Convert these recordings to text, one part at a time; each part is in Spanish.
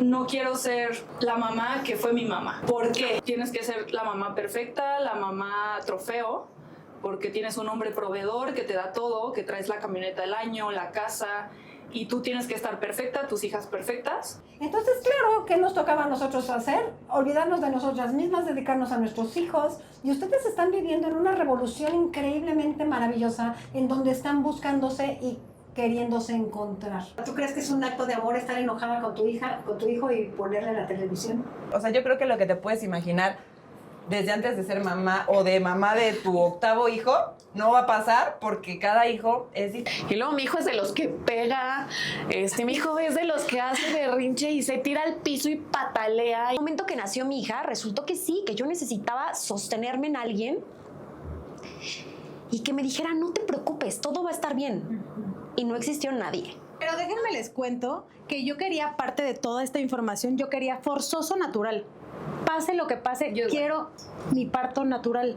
no quiero ser la mamá que fue mi mamá. ¿Por qué? Tienes que ser la mamá perfecta, la mamá trofeo, porque tienes un hombre proveedor que te da todo, que traes la camioneta del año, la casa, y tú tienes que estar perfecta, tus hijas perfectas. Entonces, claro, ¿qué nos tocaba a nosotros hacer? Olvidarnos de nosotras mismas, dedicarnos a nuestros hijos. Y ustedes están viviendo en una revolución increíblemente maravillosa en donde están buscándose y queriéndose encontrar. ¿Tú crees que es un acto de amor estar enojada con tu hija, con tu hijo y ponerle la televisión? O sea, yo creo que lo que te puedes imaginar desde antes de ser mamá o de mamá de tu octavo hijo, no va a pasar porque cada hijo es diferente. Y luego mi hijo es de los que pega, mi hijo es de los que hace berrinche y se tira al piso y patalea. En el momento que nació mi hija, resultó que sí, que yo necesitaba sostenerme en alguien y que me dijera, no te preocupes, todo va a estar bien. Y no existió nadie. Pero déjenme les cuento que yo quería, parte de toda esta información, yo quería forzoso natural. Pase lo que pase, quiero mi parto natural.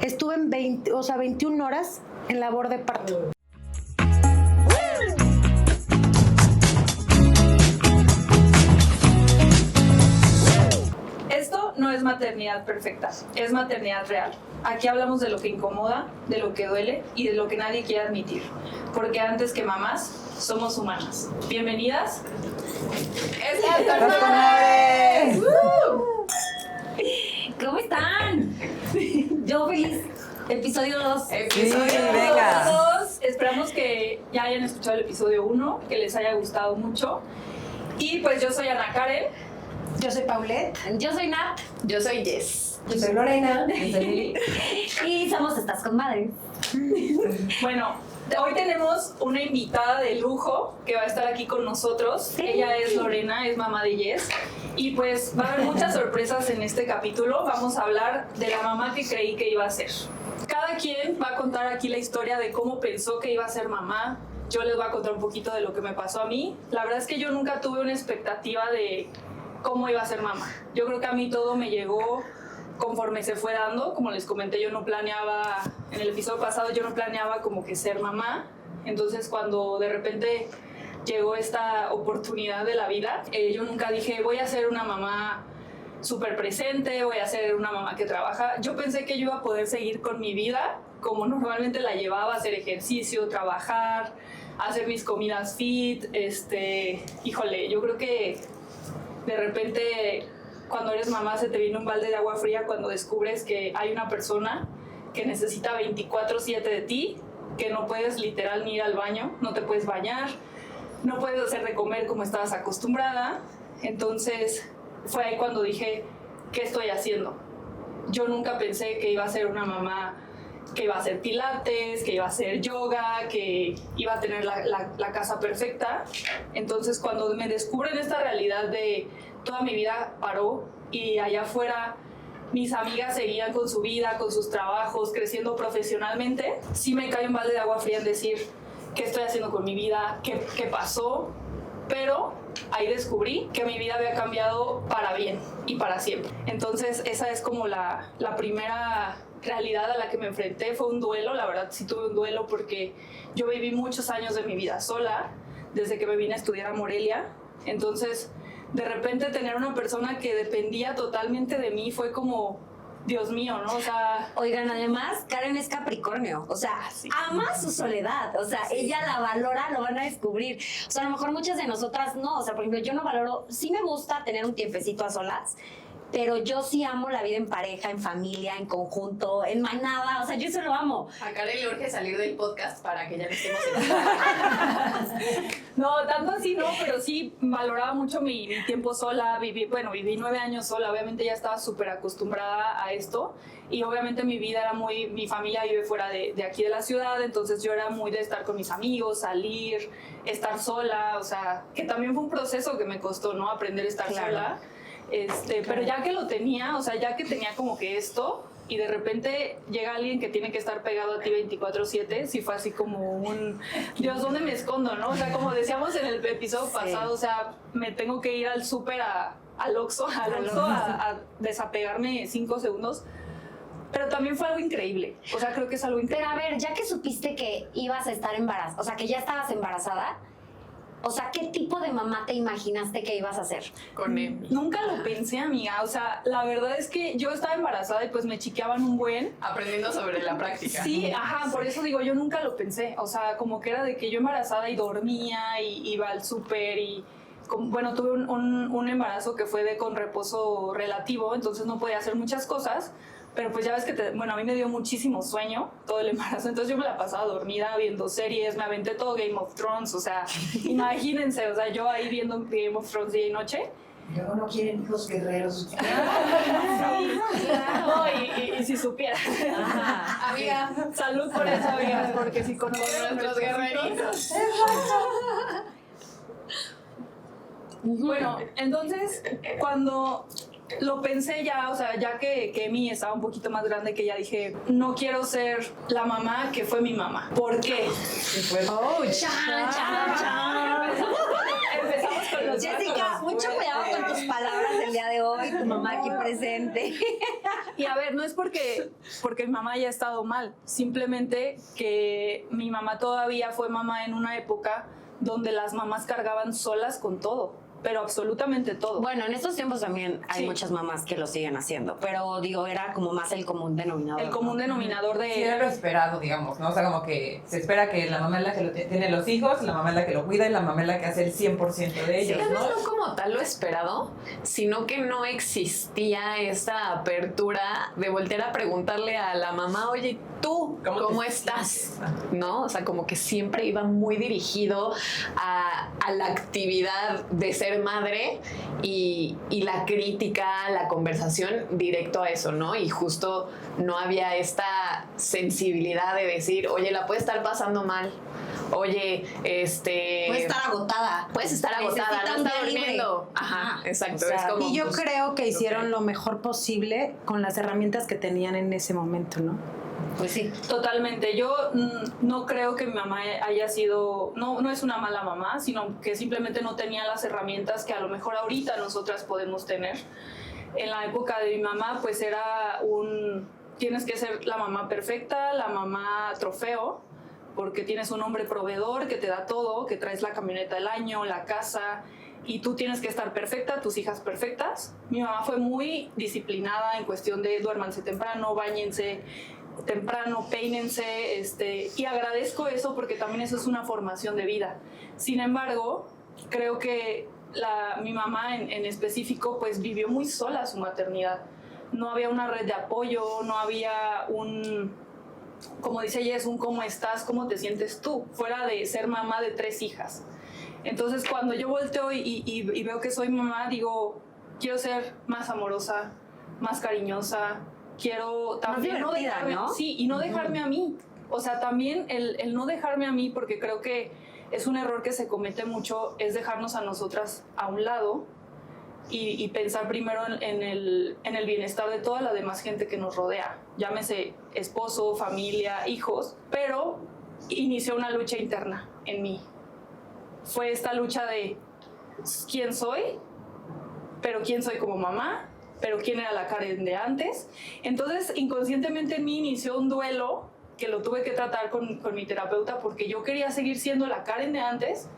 Estuve en 21 horas en labor de parto. Esto no es maternidad perfecta, es maternidad real. Aquí hablamos de lo que incomoda, de lo que duele y de lo que nadie quiere admitir. Porque antes que mamás, somos humanas. Bienvenidas. ¡Las comadres! ¿Cómo están? Yo feliz. Episodio 2. Venga. 2. Esperamos que ya hayan escuchado el episodio 1, que les haya gustado mucho. Y pues yo soy Ana Karen. Yo soy Paulette. Yo soy Nat. Yo soy Jess. Yo soy Lorena. Y somos estas comadres. Bueno, hoy tenemos una invitada de lujo que va a estar aquí con nosotros. Sí. Ella es Lorena, es mamá de Jess. Y pues va a haber muchas sorpresas en este capítulo. Vamos a hablar de la mamá que creí que iba a ser. Cada quien va a contar aquí la historia de cómo pensó que iba a ser mamá. Yo les voy a contar un poquito de lo que me pasó a mí. La verdad es que yo nunca tuve una expectativa de cómo iba a ser mamá. Yo creo que a mí todo me llegó conforme se fue dando. Como les comenté, yo no planeaba, en el episodio pasado, yo no planeaba como que ser mamá. Entonces cuando de repente llegó esta oportunidad de la vida, yo nunca dije, voy a ser una mamá súper presente, voy a ser una mamá que trabaja. Yo pensé que yo iba a poder seguir con mi vida como normalmente la llevaba, hacer ejercicio, trabajar, hacer mis comidas fit. Híjole, yo creo que de repente cuando eres mamá se te viene un balde de agua fría cuando descubres que hay una persona que necesita 24/7 de ti, que no puedes literal ni ir al baño, no te puedes bañar, no puedes hacer de comer como estabas acostumbrada. Entonces fue ahí cuando dije, ¿qué estoy haciendo? Yo nunca pensé que iba a ser una mamá que iba a hacer pilates, que iba a hacer yoga, que iba a tener la casa perfecta. Entonces cuando me descubren esta realidad de toda mi vida paró y allá afuera mis amigas seguían con su vida, con sus trabajos, creciendo profesionalmente, sí me cae un balde de agua fría en decir, ¿qué estoy haciendo con mi vida? ¿Qué pasó? Pero ahí descubrí que mi vida había cambiado para bien y para siempre. Entonces esa es como la primera realidad a la que me enfrenté. Fue un duelo, la verdad sí tuve un duelo porque yo viví muchos años de mi vida sola, desde que me vine a estudiar a Morelia. Entonces de repente tener una persona que dependía totalmente de mí fue como, Dios mío, ¿no? O sea... Oigan, además, Karen es Capricornio, o sea, sí, ama su soledad, o sea, sí, ella la valora, lo van a descubrir. O sea, a lo mejor muchas de nosotras no, o sea, por ejemplo, yo no valoro, sí me gusta tener un tiempecito a solas, pero yo sí amo la vida en pareja, en familia, en conjunto, en manada, o sea, yo eso lo amo. A Karen le urge salir del podcast para que ya no estemos No, tanto así no, pero sí valoraba mucho mi tiempo sola. Viví 9 años sola, obviamente ya estaba súper acostumbrada a esto y obviamente mi vida era mi familia vive fuera de aquí de la ciudad, entonces yo era muy de estar con mis amigos, salir, estar sola, o sea, que también fue un proceso que me costó, ¿no? Aprender a estar sola. Pero ya que lo tenía, o sea, ya que tenía como que esto y de repente llega alguien que tiene que estar pegado a ti 24/7, sí fue así como un, Dios, ¿dónde me escondo, no? O sea, como decíamos en el episodio pasado, o sea, me tengo que ir al súper, al Oxxo, a desapegarme 5 segundos, pero también fue algo increíble, o sea, creo que es algo increíble. Pero a ver, ya que supiste que ibas a estar embarazada, o sea, que ya estabas embarazada, O sea, ¿qué tipo de mamá te imaginaste que ibas a ser? Con él. Nunca lo pensé, amiga. O sea, la verdad es que yo estaba embarazada y pues me chiqueaban un buen. Aprendiendo sobre la práctica. Sí, ajá, por eso digo, yo nunca lo pensé. O sea, como que era de que yo embarazada y dormía y iba al súper y... Bueno, tuve un embarazo que fue con reposo relativo, entonces no podía hacer muchas cosas. Pero pues ya ves que, bueno, a mí me dio muchísimo sueño todo el embarazo, entonces yo me la pasaba dormida viendo series, me aventé todo Game of Thrones, o sea, imagínense, o sea, yo ahí viendo Game of Thrones día y noche. Luego no quieren hijos guerreros. No, y si supieras. Amiga, Salud por eso, amigas, porque si conozco nuestros guerreritos. Bueno, entonces, cuando lo pensé ya, o sea, ya que Emi estaba un poquito más grande, que ya dije, no quiero ser la mamá que fue mi mamá. ¿Por qué? Empezamos con los Jessica, datos. mucho cuidado con tus palabras del día de hoy, tu mamá aquí presente. Y a ver, no es porque mi mamá haya estado mal, simplemente que mi mamá todavía fue mamá en una época donde las mamás cargaban solas con todo, pero absolutamente todo. Bueno, en estos tiempos también hay Sí. muchas mamás que lo siguen haciendo, pero digo, era como más el común denominador. El común ¿no? denominador de... Sí, era lo esperado, digamos, ¿no? O sea, como que se espera que la mamá es la que tiene los hijos, la mamá es la que lo cuida y la mamá es la que hace el 100% de ellos, Tal vez ¿no? no como tal lo esperado, sino que no existía esta apertura de voltear a preguntarle a la mamá, oye, ¿tú cómo te estás? sientes? ¿No? O sea, como que siempre iba muy dirigido a la actividad de ser madre y la crítica, la conversación directo a eso, ¿no? Y justo no había esta sensibilidad de decir, oye, la puede estar pasando mal. Oye, Puede estar agotada. puedes estar agotada, no Necesitan está día libre. durmiendo. Ajá, exacto. O sea, es como, Y yo pues, creo que hicieron ok. lo mejor posible con las herramientas que tenían en ese momento, ¿no? Pues sí. Totalmente. Yo no creo que mi mamá haya sido, no es una mala mamá, sino que simplemente no tenía las herramientas que a lo mejor ahorita nosotras podemos tener. En la época de mi mamá, pues era tienes que ser la mamá perfecta, la mamá trofeo, porque tienes un hombre proveedor que te da todo, que traes la camioneta del año, la casa, y tú tienes que estar perfecta, tus hijas perfectas. Mi mamá fue muy disciplinada en cuestión de duérmanse temprano, báñense temprano, peínense, y agradezco eso porque también eso es una formación de vida. Sin embargo, creo que mi mamá en específico pues vivió muy sola su maternidad. No había una red de apoyo, no había como dice ella, es un cómo estás, cómo te sientes tú, fuera de ser mamá de 3 hijas. Entonces cuando yo volteo y veo que soy mamá, digo, quiero ser más amorosa, más cariñosa, quiero también no divertida, dejarme, ¿no? sí, y no dejarme a mí. O sea, también el no dejarme a mí, porque creo que es un error que se comete mucho, es dejarnos a nosotras a un lado y pensar primero en el bienestar de toda la demás gente que nos rodea. Llámese esposo, familia, hijos, pero inició una lucha interna en mí. Fue esta lucha de quién soy, pero quién soy como mamá, pero quién era la Karen de antes. Entonces, inconscientemente en mí inició un duelo que lo tuve que tratar con mi terapeuta porque yo quería seguir siendo la Karen de antes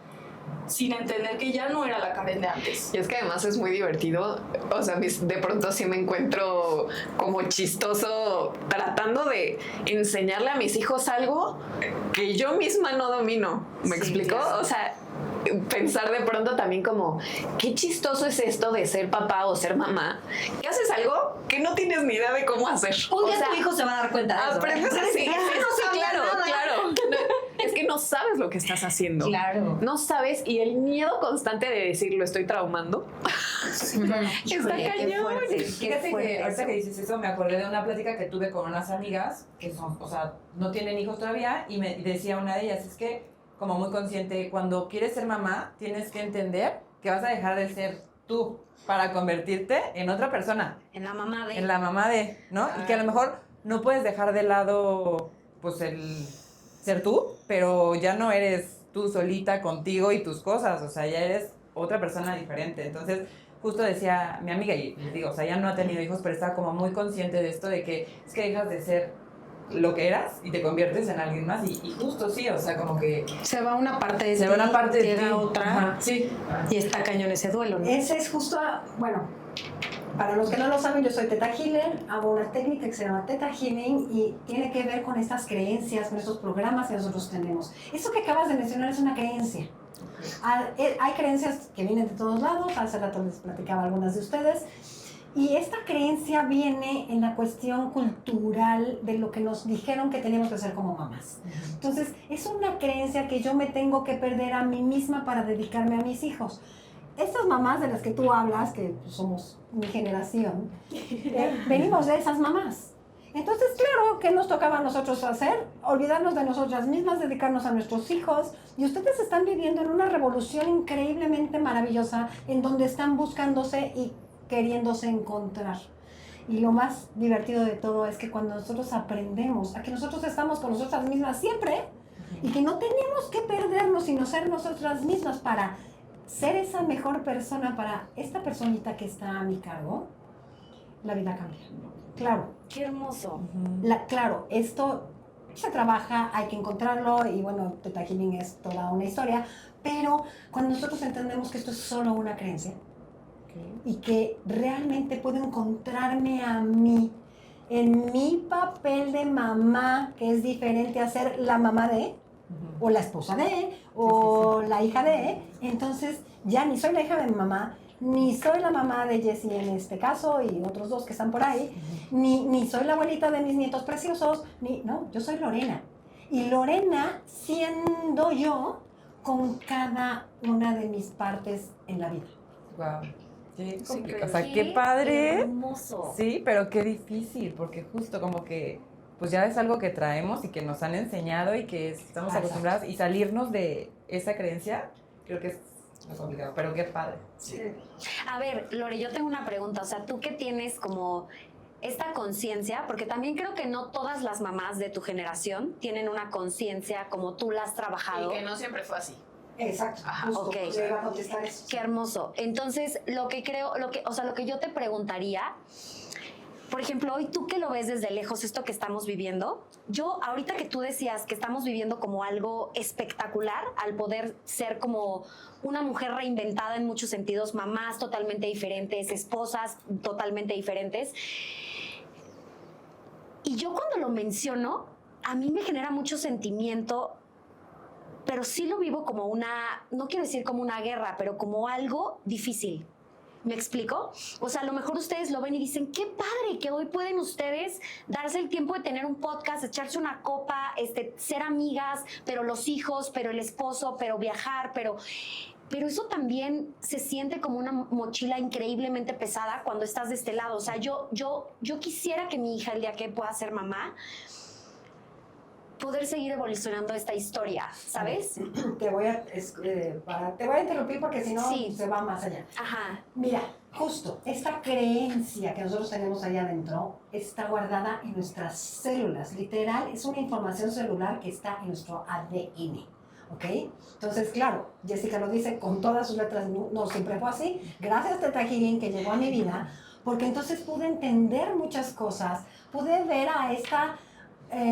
sin entender que ya no era la Karen de antes. Y es que además es muy divertido, o sea, de pronto sí me encuentro como chistoso tratando de enseñarle a mis hijos algo que yo misma no domino, ¿me explico? claro. O sea, pensar de pronto también como, qué chistoso es esto de ser papá o ser mamá, que haces algo que no tienes ni idea de cómo hacer. Un día o sea, tu hijo se va a dar cuenta de eso. aprendes ¿eh? así. No sabe claro, nada. claro. No, es que no sabes lo que estás haciendo. Claro. No sabes, y el miedo constante de decir, lo estoy traumando. Híjole, qué cañón. fuerte, qué Fíjate fuerte que ahorita eso. que dices eso me acordé de una plática que tuve con unas amigas que son, o sea, no tienen hijos todavía y me decía una de ellas, es que como muy consciente, cuando quieres ser mamá tienes que entender que vas a dejar de ser tú para convertirte en otra persona, En la mamá de... en la mamá de, ¿no? Y que a lo mejor no puedes dejar de lado pues el ser tú, pero ya no eres tú solita contigo y tus cosas, o sea, ya eres otra persona diferente. Entonces, justo decía mi amiga, y les digo, o sea, ella no ha tenido hijos, pero estaba como muy consciente de esto, de que es que dejas de ser lo que eras y te conviertes en alguien más y justo sí, o sea, como que Se va una parte de se ti, ve una parte de ti. llega otra Ajá, sí. y está cañón ese duelo, ¿no? Ese es justo, bueno, para los que no lo saben, yo soy Theta Healer, hago una técnica que se llama Theta Healing y tiene que ver con estas creencias, con estos programas que nosotros tenemos. Eso que acabas de mencionar es una creencia. Hay creencias que vienen de todos lados, hace rato les platicaba algunas de ustedes, y esta creencia viene en la cuestión cultural de lo que nos dijeron que teníamos que hacer como mamás. Entonces, es una creencia que yo me tengo que perder a mí misma para dedicarme a mis hijos. Estas mamás de las que tú hablas, que somos mi generación, venimos de esas mamás. Entonces, claro, ¿qué nos tocaba a nosotros hacer? Olvidarnos de nosotras mismas, dedicarnos a nuestros hijos. Y ustedes están viviendo en una revolución increíblemente maravillosa en donde están buscándose y queriéndose encontrar. Y lo más divertido de todo es que cuando nosotros aprendemos a que nosotros estamos con nosotras mismas siempre y que no tenemos que perdernos sino ser nosotras mismas para ser esa mejor persona para esta personita que está a mi cargo, la vida cambia. Claro. Qué hermoso. Claro, esto se trabaja, hay que encontrarlo y bueno, Theta Healing es toda una historia, pero cuando nosotros entendemos que esto es solo una creencia y que realmente puedo encontrarme a mí en mi papel de mamá, que es diferente a ser la mamá de, o la esposa de, o la hija de, entonces ya ni soy la hija de mi mamá, ni soy la mamá de Jessie en este caso y otros dos que están por ahí, ni soy la abuelita de mis nietos preciosos, no, yo soy Lorena. Y Lorena siendo yo con cada una de mis partes en la vida. Wow. Qué Sí, complicado. O sea, qué padre. Hermoso. Sí, pero qué difícil, porque justo como que pues ya es algo que traemos y que nos han enseñado y que estamos acostumbradas y salirnos de esa creencia, creo que es muy complicado, pero qué padre. Sí. A ver, Lore, yo tengo una pregunta. O sea, tú que tienes como esta conciencia, porque también creo que no todas las mamás de tu generación tienen una conciencia como tú la has trabajado. Y que no siempre fue así. Exacto. Ajá, Justo, ok. le iba a contestar eso. Qué hermoso. Entonces, lo que yo te preguntaría, por ejemplo, hoy tú que lo ves desde lejos, esto que estamos viviendo, yo ahorita que tú decías que estamos viviendo como algo espectacular al poder ser como una mujer reinventada en muchos sentidos, mamás totalmente diferentes, esposas totalmente diferentes. Y yo cuando lo menciono, a mí me genera mucho sentimiento, pero sí lo vivo como no quiero decir como una guerra, pero como algo difícil. ¿Me explico? O sea, a lo mejor ustedes lo ven y dicen, qué padre que hoy pueden ustedes darse el tiempo de tener un podcast, echarse una copa, ser amigas, pero los hijos, pero el esposo, pero viajar, pero eso también se siente como una mochila increíblemente pesada cuando estás de este lado. O sea, yo quisiera que mi hija, el día que pueda ser mamá, poder seguir evolucionando esta historia, ¿sabes? Te voy a interrumpir porque si no Sí. se va más allá. Ajá. Mira, justo esta creencia que nosotros tenemos allá adentro está guardada en nuestras células. Literal, es una información celular que está en nuestro ADN. ¿Ok? Entonces, claro, Jessica lo dice con todas sus letras, no siempre fue así. Gracias a Theta Healing que llegó a mi vida, porque entonces pude entender muchas cosas, pude ver a esta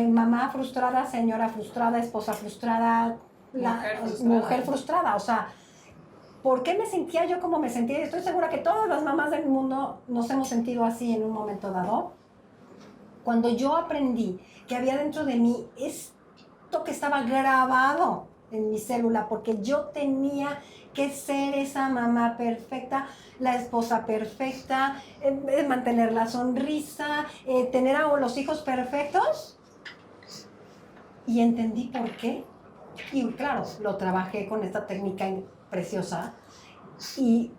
mamá frustrada, señora frustrada, esposa frustrada, mujer frustrada. O sea, ¿por qué me sentía yo como me sentía? Estoy segura que todas las mamás del mundo nos hemos sentido así en un momento dado. Cuando yo aprendí que había dentro de mí esto que estaba grabado en mi célula, porque yo tenía que ser esa mamá perfecta, la esposa perfecta, mantener la sonrisa, tener a los hijos perfectos. Y entendí por qué. Y claro, lo trabajé con esta técnica preciosa y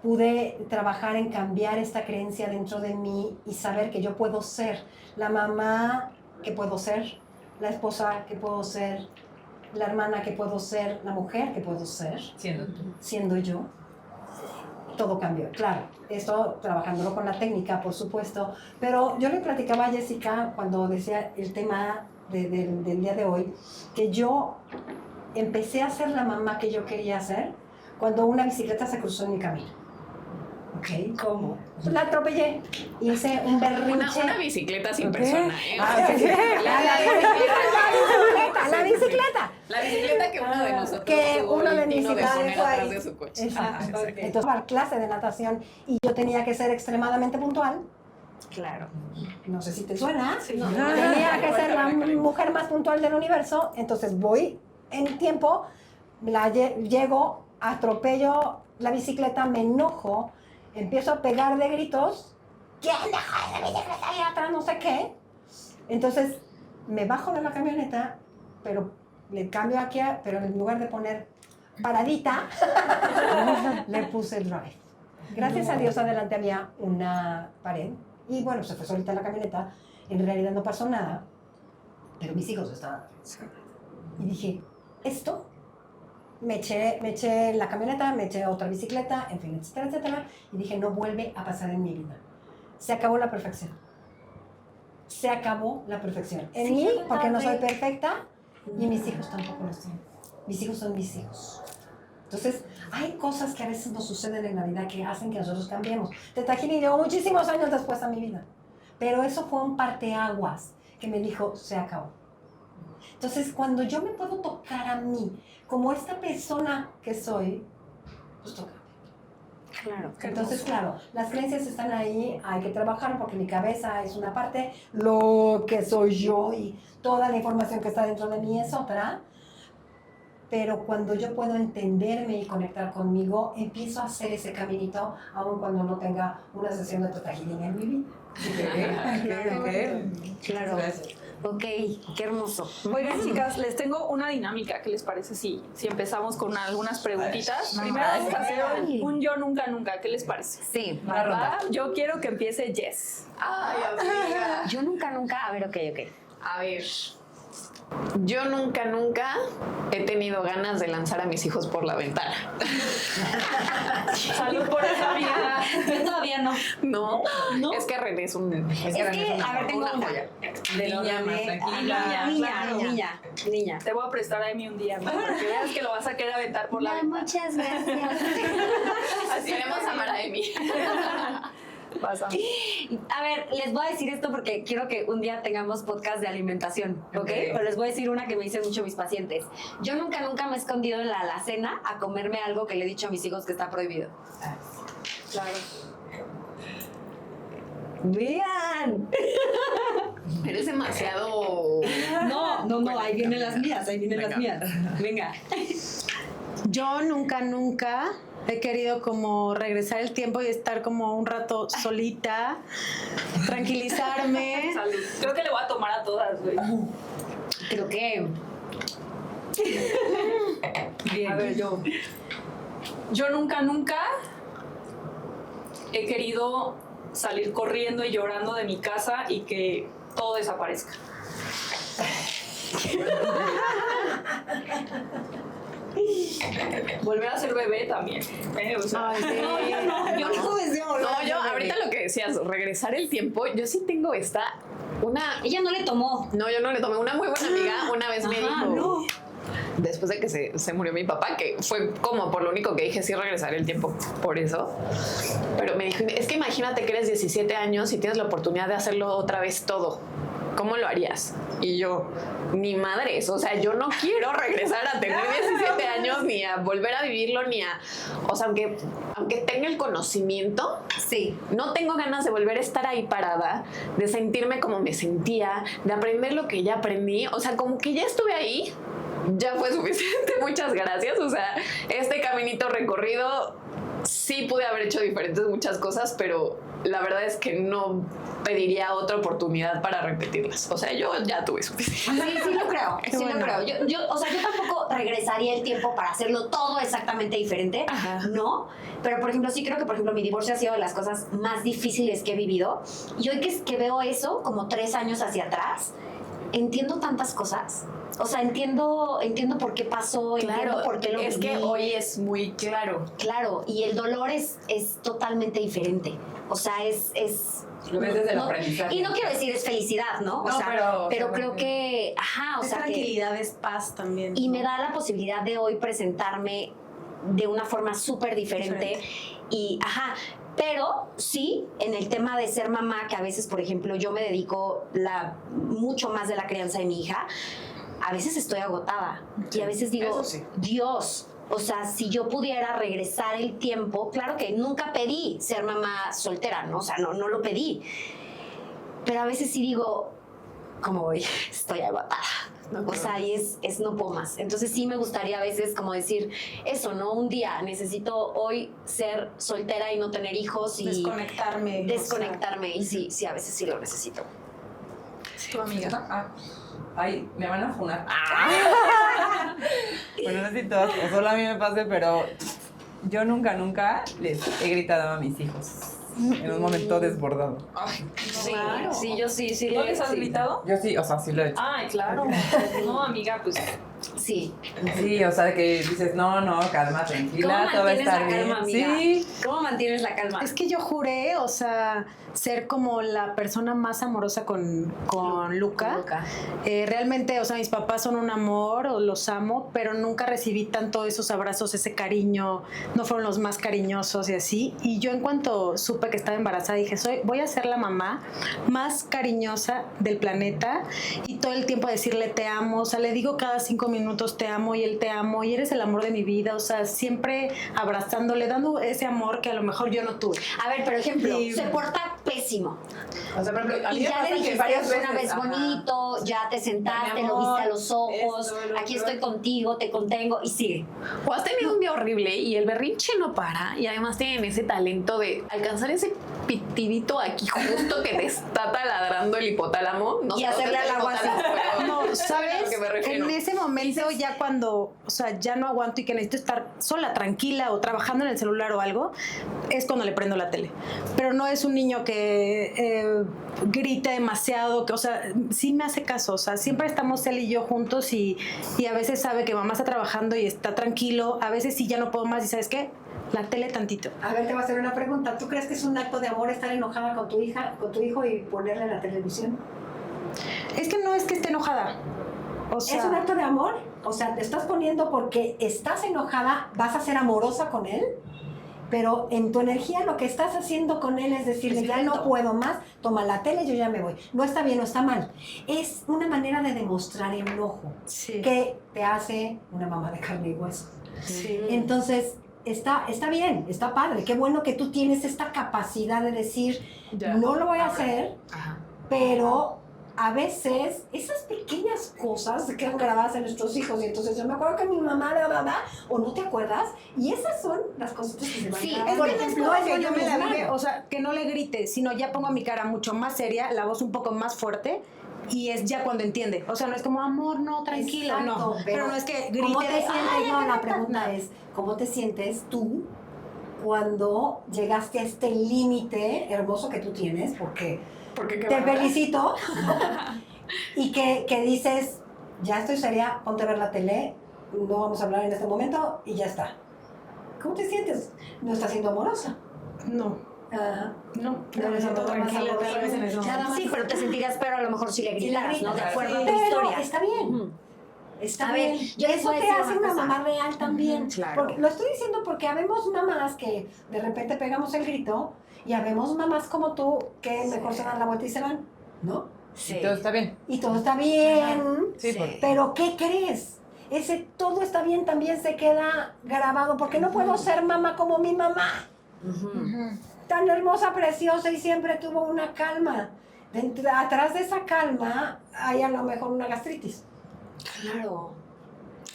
pude trabajar en cambiar esta creencia dentro de mí y saber que yo puedo ser la mamá que puedo ser, la esposa que puedo ser, la hermana que puedo ser, la mujer que puedo ser. Siendo tú. Siendo yo. Todo cambió, claro. Esto trabajándolo con la técnica, por supuesto. Pero yo le platicaba a Jessica cuando decía el tema del día de hoy, que yo empecé a ser la mamá que yo quería ser cuando una bicicleta se cruzó en mi camino. Ok, ¿cómo? La atropellé. Hice un berrinche. Una bicicleta sin Ok. persona, ¿eh? La bicicleta. La bicicleta que uno de nosotros Que tuvo uno de el mis tino de hijos poner fue atrás ahí. de su coche. Exacto. Ok. Entonces, para clase de natación y yo tenía que ser extremadamente puntual. Claro. No sé si te suena. Sí. Tenía que ser la mujer más puntual del universo. Entonces voy en tiempo, llego, atropello la bicicleta, me enojo, empiezo a pegar de gritos. ¿Quién dejó esa bicicleta ahí atrás? No sé qué. Entonces me bajo de la camioneta, pero le cambio aquí, pero en lugar de poner paradita, le puse drive. Gracias a Dios adelante había una pared y bueno, se fue solita la camioneta. En realidad no pasó nada, pero mis hijos estaban. Y dije, esto, me eché la camioneta, me eché otra bicicleta, en fin, etcétera, etcétera. Y dije, no vuelve a pasar en mi vida. Se acabó la perfección. Se acabó la perfección. En Sí, mí, qué porque no soy padre. perfecta, y mis hijos tampoco lo son. Mis hijos son mis hijos. Entonces, hay cosas que a veces nos suceden en la vida que hacen que nosotros cambiemos. Teta Gili llegó muchísimos años después a mi vida. Pero eso fue un parteaguas que me dijo, se acabó. Entonces, cuando yo me puedo tocar a mí, como esta persona que soy, pues toca. Claro. Entonces, claro, las creencias están ahí, hay que trabajar porque mi cabeza es una parte, lo que soy yo y toda la información que está dentro de mí es otra. Pero cuando yo puedo entenderme y conectar conmigo, empiezo a hacer ese caminito, aun cuando no tenga una sesión de Teta Healing en mi vida. Claro. Gracias. Ok, qué hermoso. Oigan, chicas, les tengo una dinámica. ¿Qué les parece si empezamos con algunas preguntitas? Primero vamos a hacer un yo nunca nunca. ¿Qué les parece? Sí. ¿Va? Yo quiero que empiece Jess. Ay, amiga. Yo nunca, a ver, ok. A ver, yo nunca he tenido ganas de lanzar a mis hijos por la ventana. Salud por esa amiga. Yo todavía no. No, es que René es un... Es que, a ver, tengo una. De niña más tranquila. Niña. Te voy a prestar a Emi un día, ¿no? Para que veas que lo vas a querer aventar por la ventana. Muchas gracias. Así queremos amar a Emi. Vas a... A ver, les voy a decir esto porque quiero que un día tengamos podcast de alimentación, ¿ok? Pero les voy a decir una que me dicen mucho mis pacientes. Yo nunca me he escondido en la alacena a comerme algo que le he dicho a mis hijos que está prohibido. Claro. ¡Vean! Eres demasiado... No, ahí vienen las mías, Venga. Venga. Yo nunca he querido como regresar el tiempo y estar como un rato solita, tranquilizarme. Salud. Creo que le voy a tomar a todas, güey. Creo que... A ver, yo nunca he querido salir corriendo y llorando de mi casa y que todo desaparezca. Volver a ser bebé también. O sea, Ay, sí. Yo no deseo volver a No, ser yo bebé. ahorita lo que decías, regresar el tiempo, yo sí tengo una... Ella no le tomó. No, yo no le tomé. Una muy buena amiga una vez me Ajá, dijo... no. Después de que se murió mi papá, que fue como por lo único que dije, sí regresar el tiempo por eso. Pero me dijo, es que imagínate que eres 17 años y tienes la oportunidad de hacerlo otra vez todo. ¿Cómo lo harías? Y yo, ni madres, o sea, yo no quiero regresar a tener 17 años ni a volver a vivirlo, ni a... O sea, aunque tenga el conocimiento, Sí. no tengo ganas de volver a estar ahí parada, de sentirme como me sentía, de aprender lo que ya aprendí. O sea, como que ya estuve ahí, ya fue suficiente, muchas gracias. O sea, este caminito recorrido, sí pude haber hecho muchas cosas, pero la verdad es que no pediría otra oportunidad para repetirlas. O sea, yo ya tuve suficiente. Sí lo creo, sí lo creo. Yo tampoco regresaría el tiempo para hacerlo todo exactamente diferente, ¿no? Pero, por ejemplo, sí creo que, por ejemplo, mi divorcio ha sido de las cosas más difíciles que he vivido. Y hoy que veo eso, como 3 años hacia atrás, entiendo tantas cosas. O sea, entiendo por qué pasó, entiendo por qué lo es que viví. hoy es muy claro. Claro, y el dolor es totalmente diferente. O sea, es Lo ves desde el no, aprendizaje. y no quiero decir es felicidad, ¿no? O No, sea, pero creo que, o Es sea, que, tranquilidad, es paz también. y me da la posibilidad de hoy presentarme de una forma súper diferente. Y, Pero sí, en el tema de ser mamá, que a veces, por ejemplo, yo me dedico mucho más de la crianza de mi hija, a veces estoy agotada. Y a veces digo, Eso sí. Dios, o sea, si yo pudiera regresar el tiempo, claro que nunca pedí ser mamá soltera, ¿no? O sea, no lo pedí. Pero a veces sí digo, ¿cómo voy? Estoy agotada. O sea, y es no puedo más. Entonces sí me gustaría a veces como decir eso, ¿no? Un día necesito hoy ser soltera y no tener hijos y Desconectarme. y sí, a veces sí lo necesito. Tu amiga. Ay, me van a funar. Bueno, no sé si todas, o solo a mí me pase, pero yo nunca les he gritado a mis hijos en un momento desbordado. Sí, Claro. sí, yo sí. ¿No les has sí. gritado? Yo sí, o sea, sí lo he hecho. Ay, claro. No, amiga, pues Sí. Sí, o sea, que dices, no, calma, tranquila, ¿Cómo todo va a mantienes estar la bien. calma, amiga? Sí. ¿Cómo mantienes la calma? Es que yo juré, o sea, ser como la persona más amorosa con Luca. Realmente, o sea, mis papás son un amor, o los amo, pero nunca recibí tanto esos abrazos, ese cariño, no fueron los más cariñosos y así. Y yo en cuanto supe que estaba embarazada dije, voy a ser la mamá más cariñosa del planeta y todo el tiempo decirle te amo, o sea, le digo cada 5 minutos te amo y él te amo y eres el amor de mi vida, o sea, siempre abrazándole, dando ese amor que a lo mejor yo no tuve. A ver, por ejemplo, Y- se porta pésimo. O sea, por ejemplo, a mí Y me ya pasa le que dijiste varias veces, una vez ajá. bonito, ya te sentaste, Mi lo amor, viste a los ojos, esto, lo aquí otro. estoy contigo, te contengo y sigue. O has tenido un día horrible y el berrinche no para y además tienen ese talento de alcanzar ese pitidito aquí justo que te está taladrando el hipotálamo. No Y sé hacerle dónde está al agua el hipotálamo, pero No, saben a lo ¿sabes? que me refiero. En ese momento ya cuando, o sea, ya no aguanto y que necesito estar sola, tranquila o trabajando en el celular o algo, es cuando le prendo la tele. Pero no es un niño que grite demasiado, que, o sea, sí me hace caso, o sea, siempre estamos él y yo juntos y a veces sabe que mamá está trabajando y está tranquilo, a veces sí ya no puedo más y ¿sabes qué? La tele tantito. A ver, te voy a hacer una pregunta. ¿Tú crees que es un acto de amor estar enojada con tu hija, con tu hijo y ponerle la televisión? Es que no es que esté enojada. O sea, ¿Es un acto de amor? O sea, te estás poniendo porque estás enojada, vas a ser amorosa con él, pero en tu energía lo que estás haciendo con él es decirle, ya no puedo más, toma la tele, yo ya me voy. No está bien, no está mal. Es una manera de demostrar enojo sí. que te hace una mamá de carne y hueso. Sí. Entonces, está bien, está padre. Qué bueno que tú tienes esta capacidad de decir, no lo voy a hacer, pero a veces esas pequeñas cosas se quedan grabadas en nuestros hijos y entonces yo me acuerdo que mi mamá o no te acuerdas y esas son las cositas que se van Sí, grabando. Es Por que no es ejemplo, como eso que yo me la misma. vive, o sea, que no le grite, sino ya pongo mi cara mucho más seria, la voz un poco más fuerte y es ya cuando entiende. O sea, no es como, amor, no, tranquilo, Exacto, no. Pero no es que grite. ¿Cómo te de, sientes? "Ay, No, ya, la ya, pregunta ya". es, ¿cómo te sientes tú cuando llegaste a este límite hermoso que tú tienes? Porque te felicito. Y que dices, ya estoy seria, ponte a ver la tele, no vamos a hablar en este momento y ya está. ¿Cómo te sientes? No estás siendo amorosa. No, Ajá. no, No, me siento no, no, tranquila no, tal vez en eso. Nada más. Sí, pero te sentirías peor a lo mejor si le Si le gritaras, ¿no? De gritas. acuerdo a tu Pero historia. está bien. Ujú. Está A bien. ver, yo les Eso voy a te decir hace una una cosa. mamá real también. claro. Porque lo estoy diciendo porque habemos mamás que de repente pegamos el grito y habemos mamás como tú que mejor se dan la vuelta y se van, ¿no? Sí. Todo está bien. Y todo está bien. Sí, Sí. porque Pero ¿qué crees? Ese todo está bien también se queda grabado porque no puedo ser mamá como mi mamá. Ujú. Tan hermosa, preciosa y siempre tuvo una calma. Atrás de esa calma hay a lo mejor una gastritis. Claro.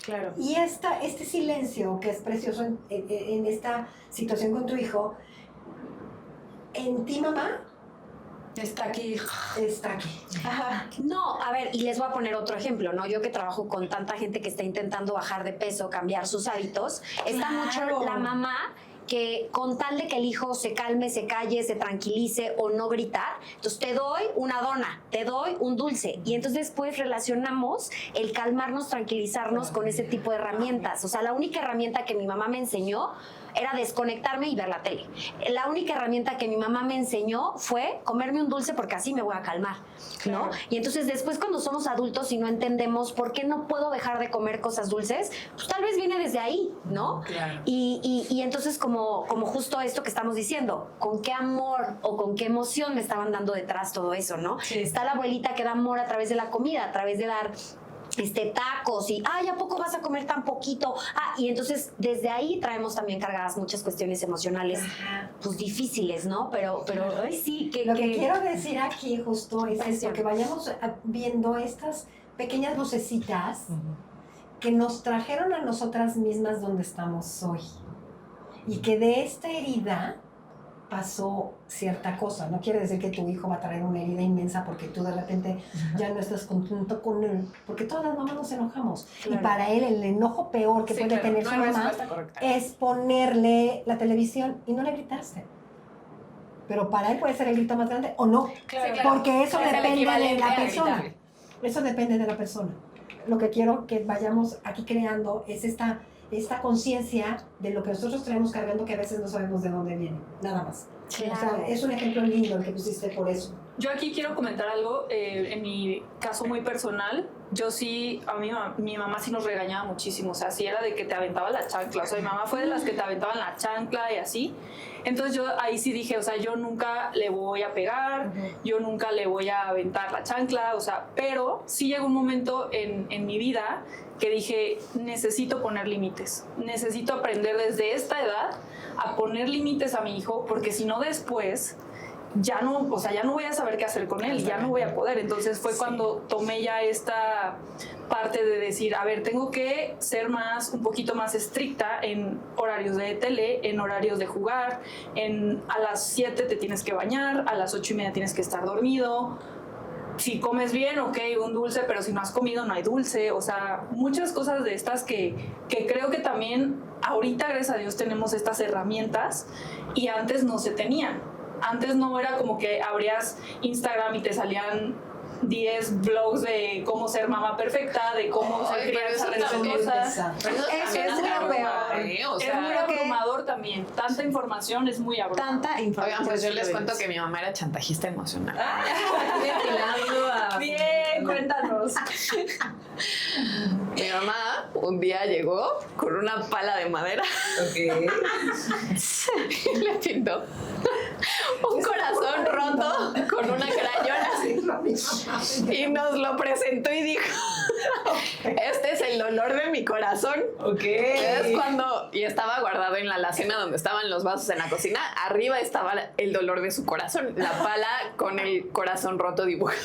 Claro. Y este silencio que es precioso en esta situación con tu hijo, en ti mamá, Está aquí. está aquí. No, a ver, y les voy a poner otro ejemplo, ¿no? Yo que trabajo con tanta gente que está intentando bajar de peso, cambiar sus hábitos, está mucho la mamá que con tal de que el hijo se calme, se calle, se tranquilice o no gritar, entonces te doy una dona, te doy un dulce y entonces después relacionamos el calmarnos, tranquilizarnos con ese tipo de herramientas. O sea, la única herramienta que mi mamá me enseñó era desconectarme y ver la tele. La única herramienta que mi mamá me enseñó fue comerme un dulce porque así me voy a calmar, ¿no? Y entonces después cuando somos adultos y no entendemos por qué no puedo dejar de comer cosas dulces, pues tal vez viene desde ahí, ¿no? Claro. Y entonces como justo esto que estamos diciendo, con qué amor o con qué emoción me estaban dando detrás todo eso, ¿no? Sí. Está la abuelita que da amor a través de la comida, a través de dar tacos y, ay, ¿a poco vas a comer tan poquito? Y entonces desde ahí traemos también cargadas muchas cuestiones emocionales, pues difíciles, ¿no? Pero ay, sí, Lo que quiero decir aquí justo es Sí. esto, que vayamos viendo estas pequeñas vocecitas que nos trajeron a nosotras mismas donde estamos hoy. Y que de esta herida pasó cierta cosa. No quiere decir que tu hijo va a traer una herida inmensa porque tú de repente ya no estás contento con él. Porque todas las mamás nos enojamos. Claro. Y para él el enojo peor que Sí, puede claro, tener no su hay mamá respuesta correcta. es ponerle la televisión y no le gritaste. Pero para él puede ser el grito más grande o no. Claro. Porque eso Es el depende de equivalente la a persona. gritarle. Eso depende de la persona. Lo que quiero que vayamos aquí creando es esta conciencia de lo que nosotros traemos cargando que a veces no sabemos de dónde viene. Nada más. Claro. O sea, es un ejemplo lindo el que pusiste por eso. Yo aquí quiero comentar algo, en mi caso muy personal, yo sí, mi mamá sí nos regañaba muchísimo, o sea, sí era de que te aventaba la chancla, o sea, mi mamá fue de las que te aventaban la chancla y así, entonces yo ahí sí dije, o sea, yo nunca le voy a pegar, yo nunca le voy a aventar la chancla, o sea, pero sí llegó un momento en mi vida que dije, necesito poner límites, necesito aprender desde esta edad a poner límites a mi hijo, porque si no después ya no, o sea, ya no voy a saber qué hacer con él, ya no voy a poder. Entonces fue cuando tomé ya esta parte de decir, a ver, tengo que ser un poquito más estricta en horarios de tele, en horarios de jugar, a las 7 te tienes que bañar, a las 8:30 tienes que estar dormido. Si comes bien, ok, un dulce, pero si no has comido no hay dulce. O sea, muchas cosas de estas que creo que también ahorita, gracias a Dios, tenemos estas herramientas y antes no se tenían. Antes no era como que abrías Instagram y te salían 10 blogs de cómo ser mamá perfecta, de cómo ser Ay, pero crianza eso también respetuosa. Pero eso Eso también es lo abrumador, peor. ¿eh? O Es sea, muy abrumador también. Tanta información es muy abrumador. Tanta información. oigan, pues yo les cuento que mi mamá era chantajista emocional. Ventilando a... Bien, cuéntanos. Mi mamá un día llegó con una pala de madera Ok. y le pintó un corazón roto con una crayola y nos lo presentó y dijo, este es el dolor de mi corazón. Ok. Es cuando, y estaba guardado en la alacena donde estaban los vasos en la cocina, arriba estaba el dolor de su corazón, la pala con el corazón roto dibujado.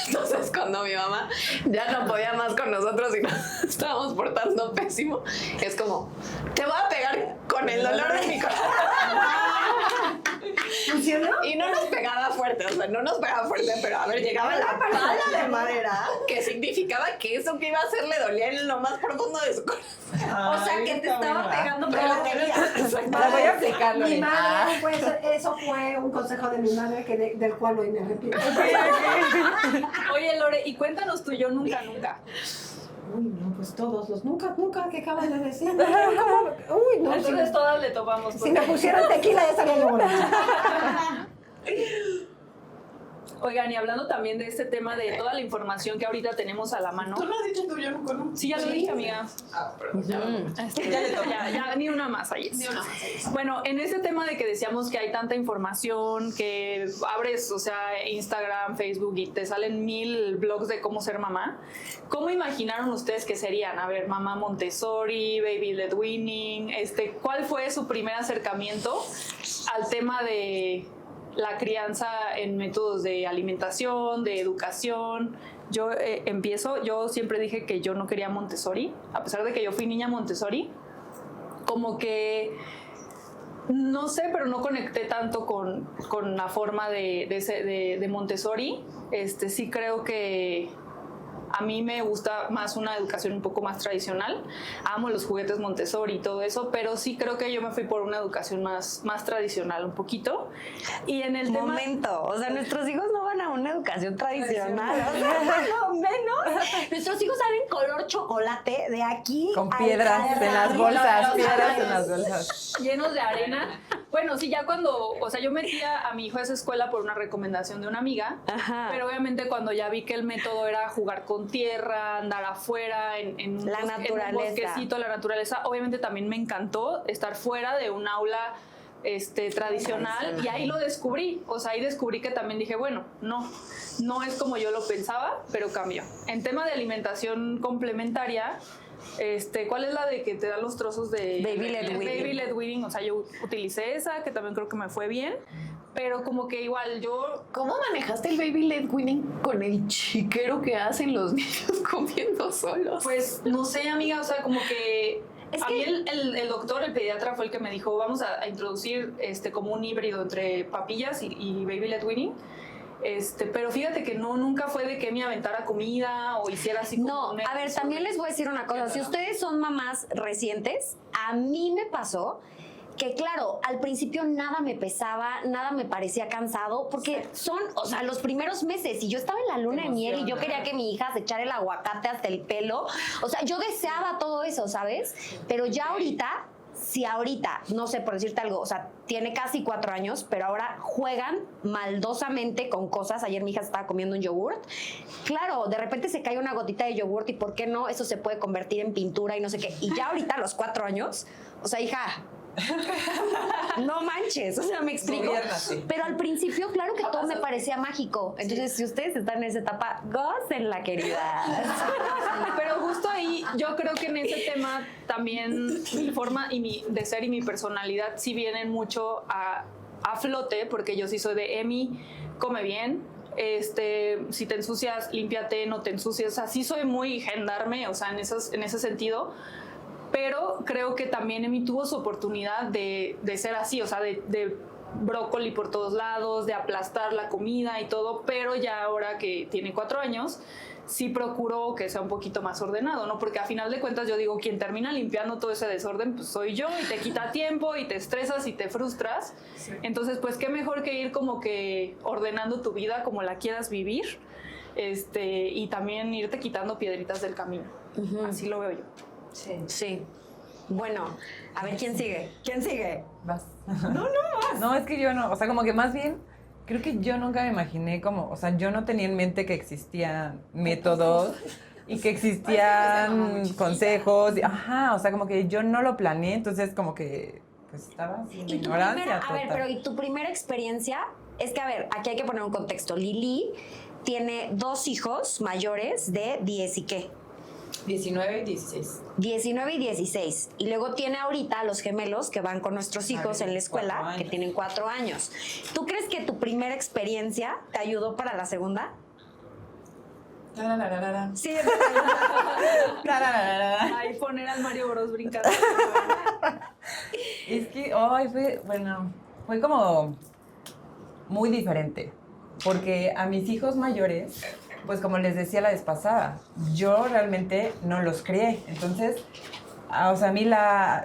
Entonces cuando mi mamá ya no podía más con nosotros y nos estábamos portando pésimo, es como, te voy a pegar con el dolor de mi corazón. ¿Funcionó? Y no nos pegaba fuerte, o sea, no nos pegaba fuerte, pero a ver, llegaba la pala de madera, que significaba que eso que iba a hacer le dolía en lo más profundo de su corazón. O sea, que te estaba pegando, pero la quería. La voy a aplicar, Mi Lorena. madre, pues, eso fue un consejo de mi madre del cual hoy me arrepiento. Oye, Lore, y cuéntanos tú, yo nunca. Uy, no, pues todos los nunca que acabas de decir. Uy, no. Entonces todas le tomamos. Si me pusieran tequila ya estaría yo borracha. Oigan, y hablando también de este tema de toda la información que ahorita tenemos a la mano. Tú no has dicho tú, yo no conozco. Sí, ya lo dije, amiga. Ah, perdón. Ya, ni una más ahí. Bueno, en ese tema de que decíamos que hay tanta información, que abres, o sea, Instagram, Facebook y te salen 1000 blogs de cómo ser mamá, ¿cómo imaginaron ustedes que serían? A ver, mamá Montessori, baby led weaning, ¿cuál fue su primer acercamiento al tema de la crianza en métodos de alimentación, de educación? Yo yo siempre dije que yo no quería Montessori, a pesar de que yo fui niña Montessori, como que, no sé, pero no conecté tanto con la forma de Montessori. Sí creo que A mí me gusta más una educación un poco más tradicional. Amo los juguetes Montessori y todo eso, pero sí creo que yo me fui por una educación más tradicional un poquito. Y en el Momento, o sea, nuestros hijos no van a una educación tradicional, o sea, no menos. Nuestros hijos salen color chocolate de aquí Con al piedras en las jardín. bolsas, piedras en las bolsas. llenos de arena. Bueno, sí, ya cuando, o sea, yo metía a mi hijo a esa escuela por una recomendación de una amiga, Ajá. pero obviamente cuando ya vi que el método era jugar con tierra, andar afuera, en La en un naturaleza. bosquecito, la naturaleza, obviamente también me encantó estar fuera de un aula tradicional, y ahí lo descubrí, o sea, ahí descubrí que también dije, bueno, no es como yo lo pensaba, pero cambió. En tema de alimentación complementaria, ¿cuál es la de que te dan los trozos de Baby led weaning. Baby led weaning? O sea, yo utilicé esa, que también creo que me fue bien, pero como que igual yo... ¿Cómo manejaste el baby led weaning con el chiquero que hacen los niños comiendo solos? Pues no sé, amiga, o sea, como que... A mí el doctor, el pediatra, fue el que me dijo, vamos a introducir como un híbrido entre papillas y baby led weaning. Pero fíjate que nunca fue de que me aventara comida o hiciera así como... No, a ver, también les voy a decir una cosa. Si ustedes son mamás recientes, a mí me pasó que, claro, al principio nada me pesaba, nada me parecía cansado, porque son, o sea, los primeros meses, y yo estaba en la luna de miel y yo quería que mi hija se echara el aguacate hasta el pelo. O sea, yo deseaba todo eso, ¿sabes? Pero ya ahorita... Si ahorita, no sé, por decirte algo, o sea, tiene casi 4 años, pero ahora juegan maldosamente con cosas. Ayer mi hija estaba comiendo un yogurt. Claro, de repente se cae una gotita de yogurt y ¿por qué no? Eso se puede convertir en pintura y no sé qué. Y ya ahorita a los 4 años, o sea, hija, no manches, o sea, me explico. Gobiérnate. Pero al principio, claro que todo me parecía mágico. Entonces, si ustedes están en esa etapa, gócenla, querida. Pero justo ahí, yo creo que en ese tema también mi forma de ser y mi personalidad sí vienen mucho a flote, porque yo sí soy de Emi, come bien, si te ensucias, límpiate, no te ensucias. O sea, sí soy muy gendarme, o sea, en ese sentido. Pero creo que también Emi tuvo su oportunidad de ser así, o sea, de brócoli por todos lados, de aplastar la comida y todo, pero ya ahora que tiene 4 años, sí procuro que sea un poquito más ordenado, ¿no? Porque a final de cuentas yo digo, quien termina limpiando todo ese desorden, pues soy yo, y te quita tiempo, y te estresas, y te frustras. Sí. Entonces, pues qué mejor que ir como que ordenando tu vida como la quieras vivir, y también irte quitando piedritas del camino. Uh-huh. Así lo veo yo. Sí. Bueno, a ver, ¿quién sigue? ¿Quién sigue? Vas. No, vas. No, es que yo no, o sea, como que más bien, creo que yo nunca me imaginé como, o sea, yo no tenía en mente que existían métodos y que existían consejos. Ajá, o sea, como que yo no lo planeé, entonces como que, pues estaba sin ignorancia. A ver, pero ¿y tu primera experiencia? Es que, a ver, aquí hay que poner un contexto. Lili tiene 2 hijos mayores de 10 y qué. 19 y 16. 19 y 16. Y luego tiene ahorita los gemelos que van con nuestros hijos en la escuela, que tienen 4 años. ¿Tú crees que tu primera experiencia te ayudó para la segunda? Sí. Ahí poner al Mario Bros brincando. Es que, fue como muy diferente. Porque a mis hijos mayores, pues como les decía la vez pasada, yo realmente no los crié. Entonces, o sea, a mí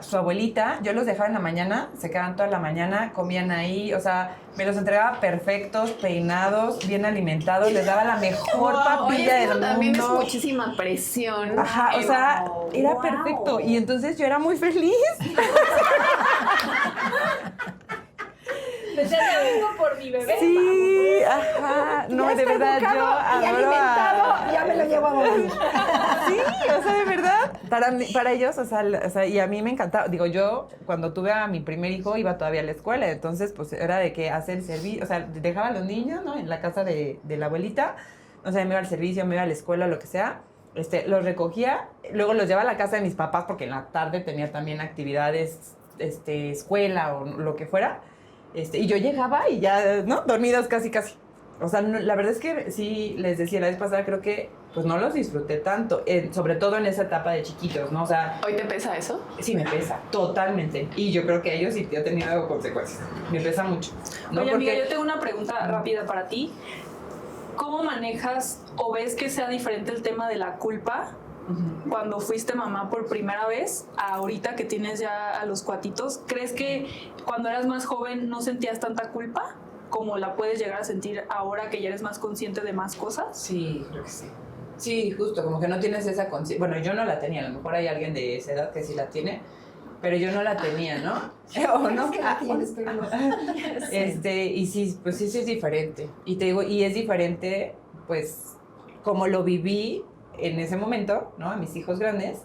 su abuelita, yo los dejaba en la mañana, se quedaban toda la mañana, comían ahí, o sea, me los entregaba perfectos, peinados, bien alimentados, les daba la mejor papilla del mundo. También es muchísima presión. Ajá, o sea, era perfecto. Y entonces yo era muy feliz. Ya vengo por mi bebé. Sí, ajá. No, ya de verdad, yo y adoro alimentado, ya me lo llevo a dormir. Sí, o sea, de verdad, para ellos, o sea, y a mí me encantaba. Digo, yo cuando tuve a mi primer hijo iba todavía a la escuela, entonces pues era de que hacer el servicio, o sea, dejaba a los niños, ¿no? En la casa de la abuelita, o sea, me iba al servicio, me iba a la escuela, lo que sea. Los recogía, luego los llevaba a la casa de mis papás porque en la tarde tenía también actividades, escuela o lo que fuera. Y yo llegaba y ya, ¿no? Dormidos casi. O sea, no, la verdad es que sí, les decía la vez pasada, creo que pues no los disfruté tanto, sobre todo en esa etapa de chiquitos, ¿no? O sea... ¿Hoy te pesa eso? Sí, me pesa, totalmente. Y yo creo que a ellos sí ha tenido consecuencias. Me pesa mucho. ¿no? Oye, porque... amiga, yo tengo una pregunta rápida para ti. ¿cómo manejas o ves que sea diferente el tema de la culpa cuando fuiste mamá por primera vez a ahorita que tienes ya a los cuatitos? ¿Crees que cuando eras más joven no sentías tanta culpa como la puedes llegar a sentir ahora que ya eres más consciente de más cosas? Sí, creo que sí. Sí, justo, como que no tienes esa conciencia. Bueno, yo no la tenía, a lo mejor hay alguien de esa edad que sí la tiene, pero yo no la tenía, ¿no? ¿O no? Es que la tienes, pero no. Y sí, pues sí es diferente. Y te digo, y es diferente, pues, como lo viví en ese momento, ¿no? A mis hijos grandes,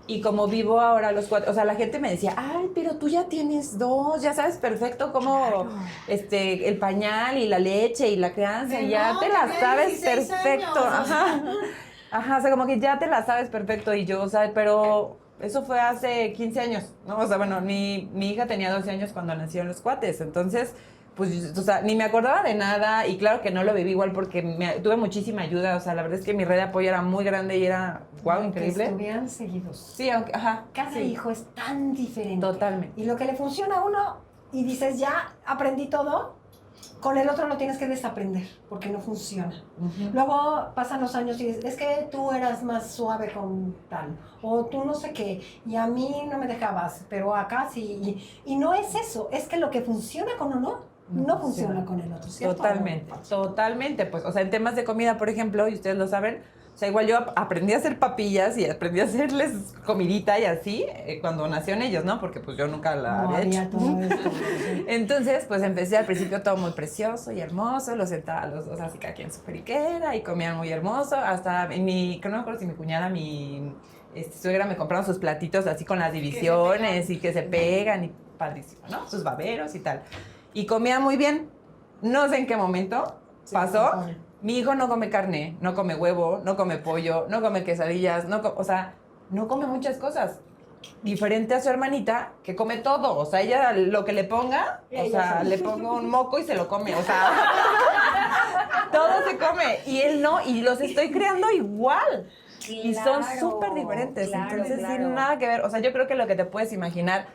y como vivo ahora los 4, o sea, la gente me decía, ay, pero tú ya tienes 2, ya sabes perfecto cómo, el pañal y la leche y la crianza, y ya te la sabes perfecto. Ajá, o sea, como que ya te la sabes perfecto, y yo, o sea, pero eso fue hace 15 años, ¿no? O sea, bueno, mi hija tenía 12 años cuando nacieron los cuates, entonces, pues, o sea, ni me acordaba de nada, y claro que no lo viví igual porque tuve muchísima ayuda, o sea, la verdad es que mi red de apoyo era muy grande y era, wow, increíble. Que estuvieran seguidos. Sí, aunque, ajá. Cada hijo es tan diferente. Totalmente. Y lo que le funciona a uno, y dices, ya aprendí todo, con el otro lo tienes que desaprender, porque no funciona. Luego pasan los años y dices, es que tú eras más suave con tal, o tú no sé qué, y a mí no me dejabas, pero acá sí. Y no es eso, es que lo que funciona con uno, no funciona con el otro, ¿cierto? Totalmente, pues, o sea, en temas de comida, por ejemplo, y ustedes lo saben, o sea, igual yo aprendí a hacer papillas y aprendí a hacerles comidita y así cuando nacieron ellos, ¿no? Porque pues yo nunca la había hecho. Todo esto. Entonces, pues empecé al principio todo muy precioso y hermoso, los sentaba a los dos así cada quien en su periquera y comían muy hermoso, hasta no me acuerdo si mi cuñada, mi suegra me compraron sus platitos así con las divisiones y que se pegan y padrísimo, ¿no? Sus baberos y tal. Y comía muy bien. No sé en qué momento pasó. Mi hijo no come carne, no come huevo, no come pollo, no come quesadillas, o sea, no come muchas cosas. Diferente a su hermanita, que come todo. O sea, ella lo que le ponga, o sea, le pongo un moco y se lo come. O sea, todo se come. Y él no, y los estoy criando igual. Y son súper diferentes. Entonces, sin nada que ver. O sea, yo creo que lo que te puedes imaginar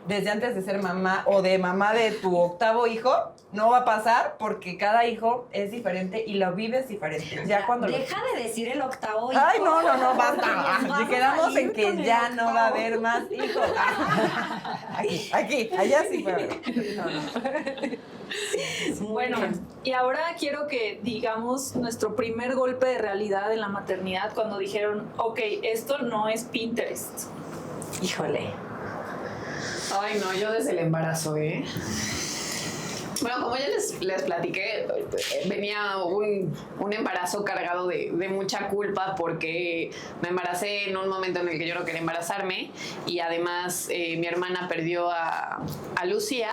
desde antes de ser mamá o de mamá de tu 8º hijo, no va a pasar porque cada hijo es diferente y lo vives diferente. Ya cuando Deja de decir el 8º hijo. Ay, no, basta. Si quedamos en que ya no va a haber más hijos. Aquí, allá sí fue. Bueno, y ahora quiero que digamos nuestro primer golpe de realidad en la maternidad cuando dijeron, ok, esto no es Pinterest. Híjole. Ay, no, yo desde el embarazo, ¿eh? Bueno, como ya les platiqué, venía un embarazo cargado de mucha culpa porque me embaracé en un momento en el que yo no quería embarazarme y además mi hermana perdió a Lucía.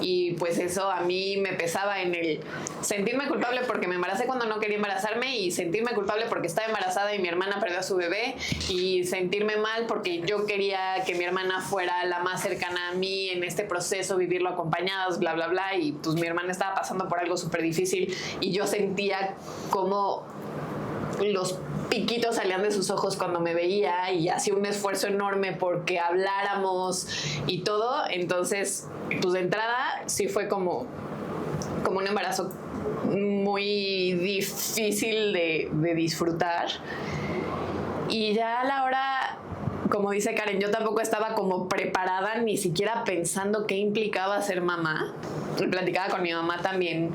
Y pues eso a mí me pesaba en el sentirme culpable porque me embaracé cuando no quería embarazarme y sentirme culpable porque estaba embarazada y mi hermana perdió a su bebé y sentirme mal porque yo quería que mi hermana fuera la más cercana a mí en este proceso, vivirlo acompañados, bla, bla, bla. Y pues mi hermana estaba pasando por algo súper difícil y yo sentía como los piquitos salían de sus ojos cuando me veía y hacía un esfuerzo enorme porque habláramos y todo. Entonces, pues de entrada sí fue como un embarazo muy difícil de disfrutar. Y ya a la hora, como dice Karen, yo tampoco estaba como preparada, ni siquiera pensando qué implicaba ser mamá. Platicaba con mi mamá también,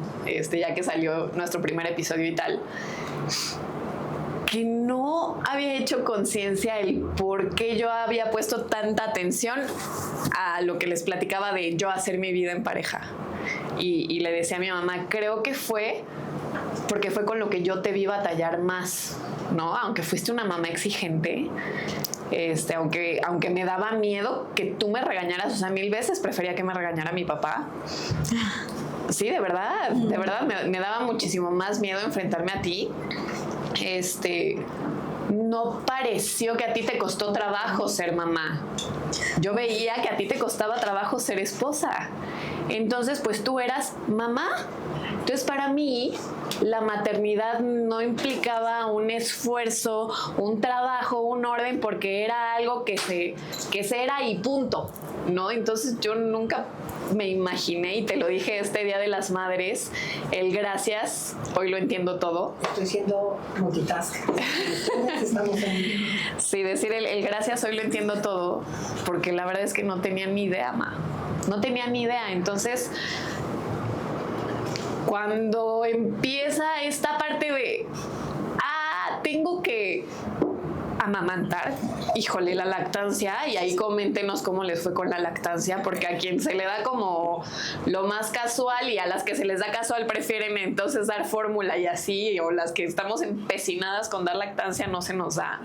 ya que salió nuestro primer episodio y tal, que no había hecho conciencia el por qué yo había puesto tanta atención a lo que les platicaba de yo hacer mi vida en pareja. Y le decía a mi mamá, creo que fue porque fue con lo que yo te vi batallar más, ¿no? Aunque fuiste una mamá exigente, aunque me daba miedo que tú me regañaras, o sea, 1000 veces prefería que me regañara mi papá. Sí, de verdad me daba muchísimo más miedo enfrentarme a ti. No pareció que a ti te costó trabajo ser mamá. Yo veía que a ti te costaba trabajo ser esposa. Entonces, pues tú eras mamá. Entonces, para mí, la maternidad no implicaba un esfuerzo, un trabajo, un orden, porque era algo que se era y punto, ¿no? Entonces, yo nunca me imaginé, y te lo dije este Día de las Madres, el gracias, hoy lo entiendo todo. Estoy siendo multitask. Estamos en... Sí, decir el gracias, hoy lo entiendo todo, porque la verdad es que no tenía ni idea, ma. No tenía ni idea. Entonces, cuando empieza esta parte de, tengo que amamantar, híjole, la lactancia, y ahí coméntenos cómo les fue con la lactancia, porque a quien se le da como lo más casual y a las que se les da casual prefieren entonces dar fórmula y así, o las que estamos empecinadas con dar lactancia no se nos da.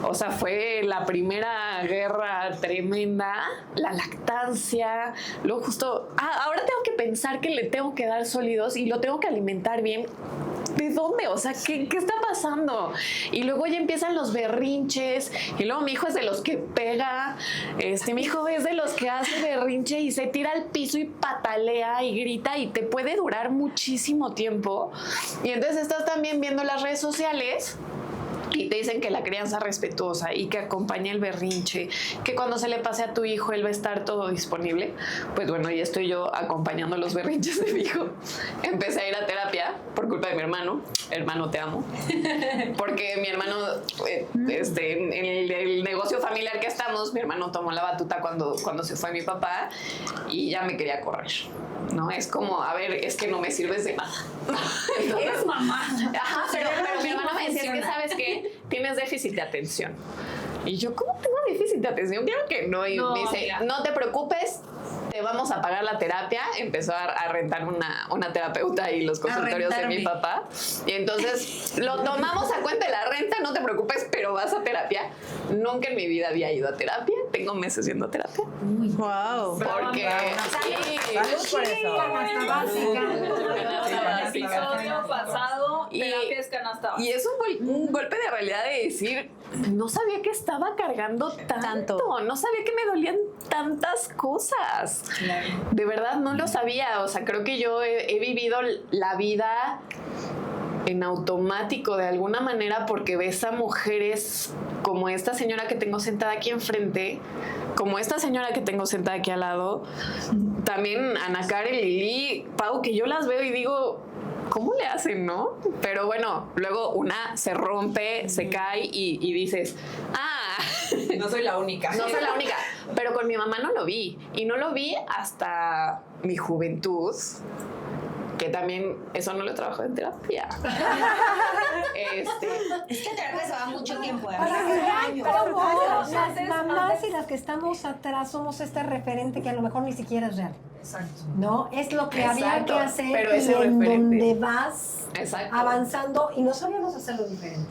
O sea, fue la primera guerra tremenda, la lactancia, luego justo, ahora tengo que pensar que le tengo que dar sólidos y lo tengo que alimentar bien. ¿De dónde? O sea, ¿qué está pasando? Y luego ya empiezan los berrinches, y luego mi hijo es de los que pega, mi hijo es de los que hace berrinche y se tira al piso y patalea y grita, y te puede durar muchísimo tiempo. Y entonces estás también viendo las redes sociales y te dicen que la crianza respetuosa y que acompaña el berrinche, que cuando se le pase a tu hijo él va a estar todo disponible. Pues bueno, ya estoy yo acompañando los berrinches de mi hijo. Empecé a ir a terapia por culpa de mi hermano. Hermano, te amo. Porque mi hermano, en el negocio familiar que estamos, mi hermano tomó la batuta cuando se fue mi papá y ya me quería correr, ¿no? Es como, a ver, es que no me sirves de nada. Eres mamá. Ajá, pero mi hermano me decía, es que ¿sabes qué? Tienes déficit de atención. Y yo, ¿cómo tengo déficit de atención? Claro que no. Y me dice, no te preocupes, te vamos a pagar la terapia. Empezó a rentar una terapeuta y los consultorios de mi papá. Y entonces lo tomamos a cuenta de la renta, no te preocupes, pero vas a terapia. Nunca en mi vida había ido a terapia. Tengo meses yendo a terapia. Wow. Porque Salud por eso. Episodio pasado, terapia es canasta básica. Y es un golpe de realidad de decir, no sabía que estaba cargando tanto, no sabía que me dolían tantas cosas. Claro. De verdad no lo sabía. O sea, creo que yo he vivido la vida en automático de alguna manera, porque ves a mujeres como esta señora que tengo sentada aquí enfrente, como esta señora que tengo sentada aquí al lado, también Ana Karen, Lili, Pau, que yo las veo y digo, ¿cómo le hacen, no? Pero bueno, luego una se rompe, se cae y dices, no soy la única. no soy la única. Pero con mi mamá no lo vi. Y no lo vi hasta mi juventud, que también eso no lo trabajo en terapia. Es que en terapia se va mucho tiempo. Para que vean cómo las Antes- mamás y las que estamos atrás somos este referente que a lo mejor ni siquiera es real. Exacto. ¿No? Es lo que había Exacto, que hacer pero y ese en referente. donde vas Exacto. avanzando y no sabíamos hacerlo diferente.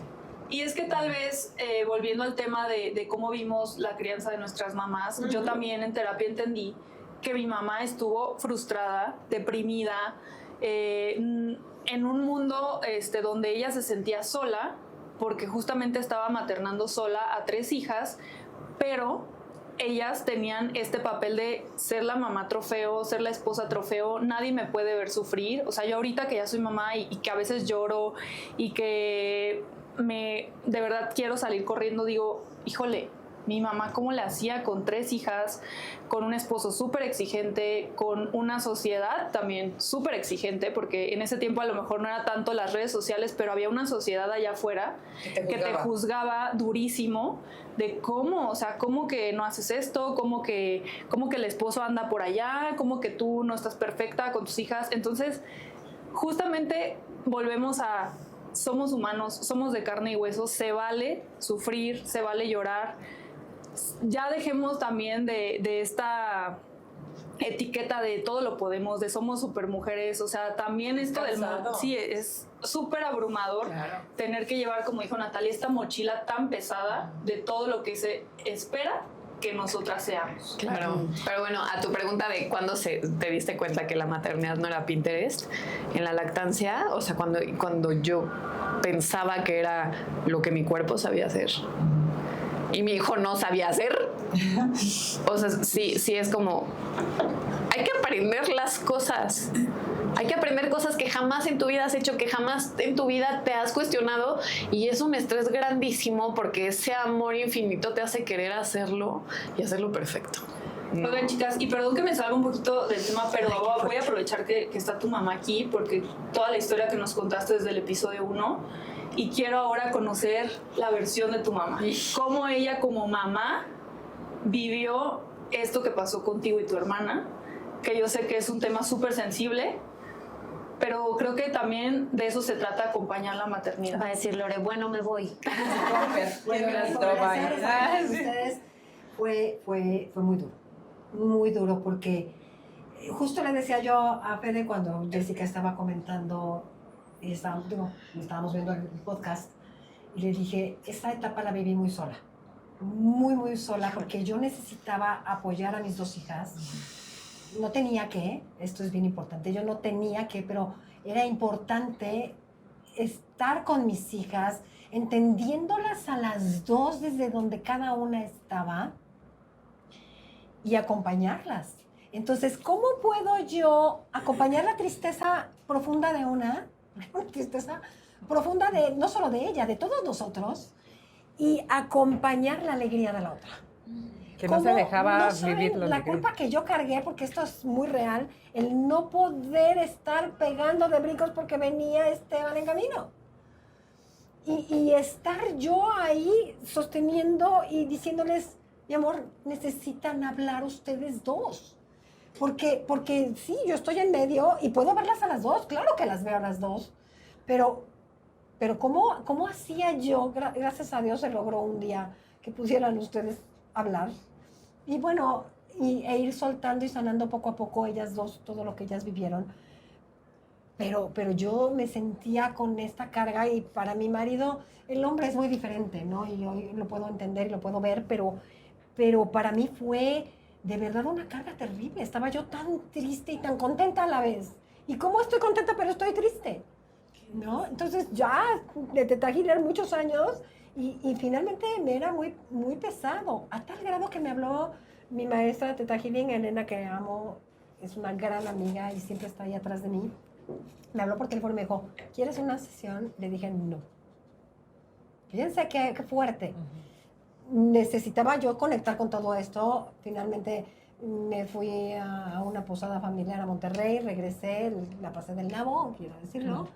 Y es que tal vez, volviendo al tema de cómo vimos la crianza de nuestras mamás, yo también en terapia entendí que mi mamá estuvo frustrada, deprimida, en un mundo donde ella se sentía sola, porque justamente estaba maternando sola a 3 hijas, pero ellas tenían este papel de ser la mamá trofeo, ser la esposa trofeo, nadie me puede ver sufrir. O sea, yo ahorita que ya soy mamá y que a veces lloro y que de verdad quiero salir corriendo, digo, híjole, mi mamá cómo le hacía con 3 hijas, con un esposo súper exigente, con una sociedad también súper exigente, porque en ese tiempo a lo mejor no era tanto las redes sociales, pero había una sociedad allá afuera que te juzgaba durísimo de cómo, o sea, cómo que no haces esto, cómo que el esposo anda por allá, cómo que tú no estás perfecta con tus hijas. Entonces, justamente volvemos a somos humanos, somos de carne y hueso, se vale sufrir, se vale llorar. Ya dejemos también de esta etiqueta de todo lo podemos, de somos supermujeres, o sea, también esto del mundo, sí, es súper abrumador tener que llevar, como dijo Natalia, esta mochila tan pesada de todo lo que se espera que nosotras seamos. Claro, pero bueno, a tu pregunta de cuándo te diste cuenta que la maternidad no era Pinterest, en la lactancia, o sea, cuando yo pensaba que era lo que mi cuerpo sabía hacer y mi hijo no sabía hacer, o sea, sí es como, hay que aprender las cosas. Hay que aprender cosas que jamás en tu vida has hecho, que jamás en tu vida te has cuestionado, y es un estrés grandísimo porque ese amor infinito te hace querer hacerlo y hacerlo perfecto. Oigan, chicas, y perdón que me salga un poquito del tema, pero voy a aprovechar que está tu mamá aquí, porque toda la historia que nos contaste desde el episodio 1, y quiero ahora conocer la versión de tu mamá. Cómo ella como mamá vivió esto que pasó contigo y tu hermana, que yo sé que es un tema súper sensible, pero creo que también de eso se trata, acompañar la maternidad. Va a decir Lore, bueno, me voy. Bueno, gracias a ustedes fue muy duro porque justo le decía yo a Fede cuando Jessica estaba comentando y estábamos viendo el podcast y le dije, esta etapa la viví muy sola, muy sola porque yo necesitaba apoyar a mis 2 hijas. No tenía que, esto es bien importante, yo no tenía que, pero era importante estar con mis hijas, entendiéndolas a las 2 desde donde cada una estaba y acompañarlas. Entonces, ¿cómo puedo yo acompañar la tristeza profunda de una tristeza profunda de, no solo de ella, de todos nosotros, y acompañar la alegría de la otra? Que no se dejaba no saben vivir la culpa que yo cargué, porque esto es muy real, el no poder estar pegando de brincos porque venía Esteban en camino. Y estar yo ahí sosteniendo y diciéndoles, mi amor, necesitan hablar ustedes 2. Porque sí, yo estoy en medio y puedo verlas a las 2, claro que las veo a las 2, pero ¿cómo hacía yo? Gracias a Dios se logró un día que pudieran ustedes hablar. Y bueno, e ir soltando y sanando poco a poco ellas 2, todo lo que ellas vivieron. Pero yo me sentía con esta carga y para mi marido, el hombre es muy diferente, ¿no? Y yo lo puedo entender y lo puedo ver, pero para mí fue de verdad una carga terrible. Estaba yo tan triste y tan contenta a la vez. ¿Y cómo estoy contenta pero estoy triste? ¿No? Entonces ya de Teta Healer muchos años y finalmente me era muy pesado, a tal grado que me habló mi maestra de Teta Healing, Elena, que amo, es una gran amiga y siempre está ahí atrás de mí. Me habló por teléfono y me dijo, ¿quieres una sesión? Le dije, no. Fíjense qué fuerte. Necesitaba yo conectar con todo esto. Finalmente me fui a una posada familiar a Monterrey, regresé, la pasé del nabo, quiero decirlo.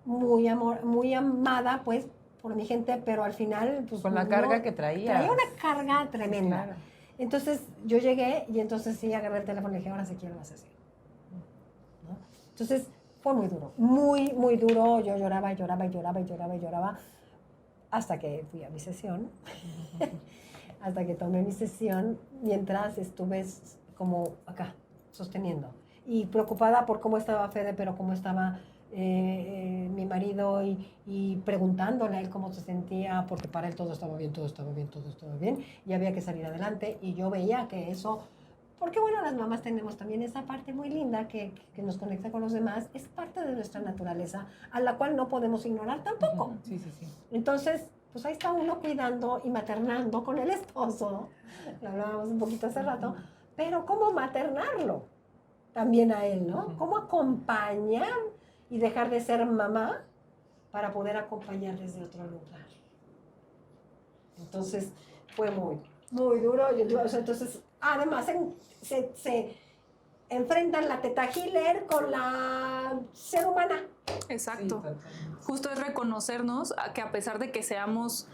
Muy amada, pues, por mi gente, pero al final... Pues, con la carga que traía. Traía una carga tremenda. Claro. Entonces, yo llegué y entonces sí, agarré el teléfono y le dije, ahora sí quiero una sesión. ¿No? Entonces, fue muy duro, muy duro. Yo lloraba, hasta que fui a mi sesión. Hasta que tomé mi sesión, mientras estuve como acá, sosteniendo. Y preocupada por cómo estaba Fede, pero cómo estaba mi marido y preguntándole a él cómo se sentía, porque para él todo estaba bien, y había que salir adelante. Y yo veía que eso, porque bueno, las mamás tenemos también esa parte muy linda que nos conecta con los demás, es parte de nuestra naturaleza, a la cual no podemos ignorar tampoco. Sí. Entonces, pues ahí está uno cuidando y maternando con el esposo, lo hablábamos un poquito hace rato, pero ¿cómo maternarlo también a él, no? ¿Cómo acompañar y dejar de ser mamá para poder acompañar desde otro lugar? Entonces, fue muy duro. Entonces, además, se enfrentan la Teta Healer con la ser humana. Exacto. Justo es reconocernos que a pesar de que seamos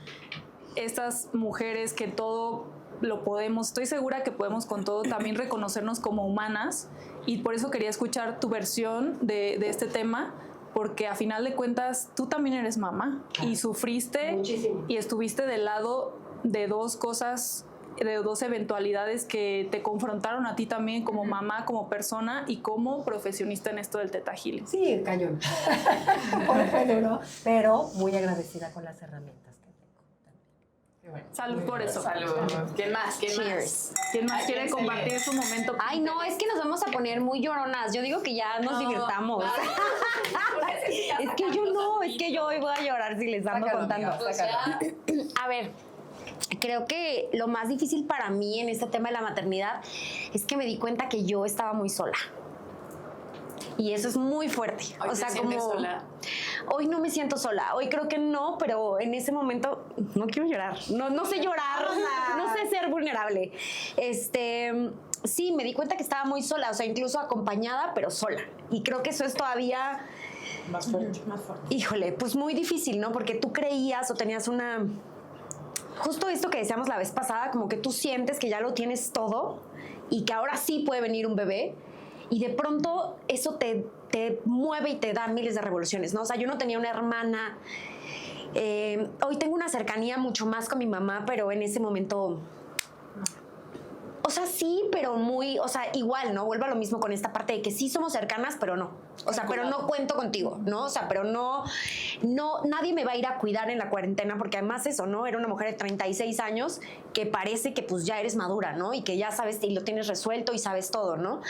estas mujeres que todo lo podemos, estoy segura que podemos con todo, también reconocernos como humanas, y por eso quería escuchar tu versión de este tema, porque a final de cuentas tú también eres mamá y sufriste muchísimo y estuviste del lado de 2 cosas, de 2 eventualidades que te confrontaron a ti también como mamá, como persona y como profesionista en esto del Teta Healing. Sí, cañón. Fue duro, pero muy agradecida con las herramientas que tengo. Qué bueno. Salud por eso. Salud. ¿Quién más? Cheers. ¿Quién más quiere compartir su momento? Ay, no, es que nos vamos a poner muy lloronas. Yo digo que ya nos divirtamos. Es que yo hoy voy a llorar si les ando contando. A ver, creo que lo más difícil para mí en este tema de la maternidad es que me di cuenta que yo estaba muy sola. Y eso es muy fuerte. Hoy o sea, te sientes como sola. Hoy no me siento sola. Hoy creo que no, pero en ese momento no quiero llorar. No sé llorar. No sé ser vulnerable. sí, me di cuenta que estaba muy sola, o sea, incluso acompañada, pero sola. Y creo que eso es todavía... Más fuerte. Más fuerte. Híjole, pues muy difícil, ¿no? Porque tú creías o tenías una... Justo esto que decíamos la vez pasada, como que tú sientes que ya lo tienes todo y que ahora sí puede venir un bebé y de pronto eso te mueve y te da miles de revoluciones, ¿no? O sea, yo no tenía una hermana. Hoy tengo una cercanía mucho más con mi mamá, pero en ese momento... O sea, sí, pero muy, o sea, igual, ¿no? Vuelvo a lo mismo con esta parte de que sí somos cercanas, pero no. O sea, pero no cuento contigo, ¿no? O sea, pero no, nadie me va a ir a cuidar en la cuarentena, porque además eso, ¿no? Era una mujer de 36 años que parece que pues ya eres madura, ¿no? Y que ya sabes y lo tienes resuelto y sabes todo, ¿no?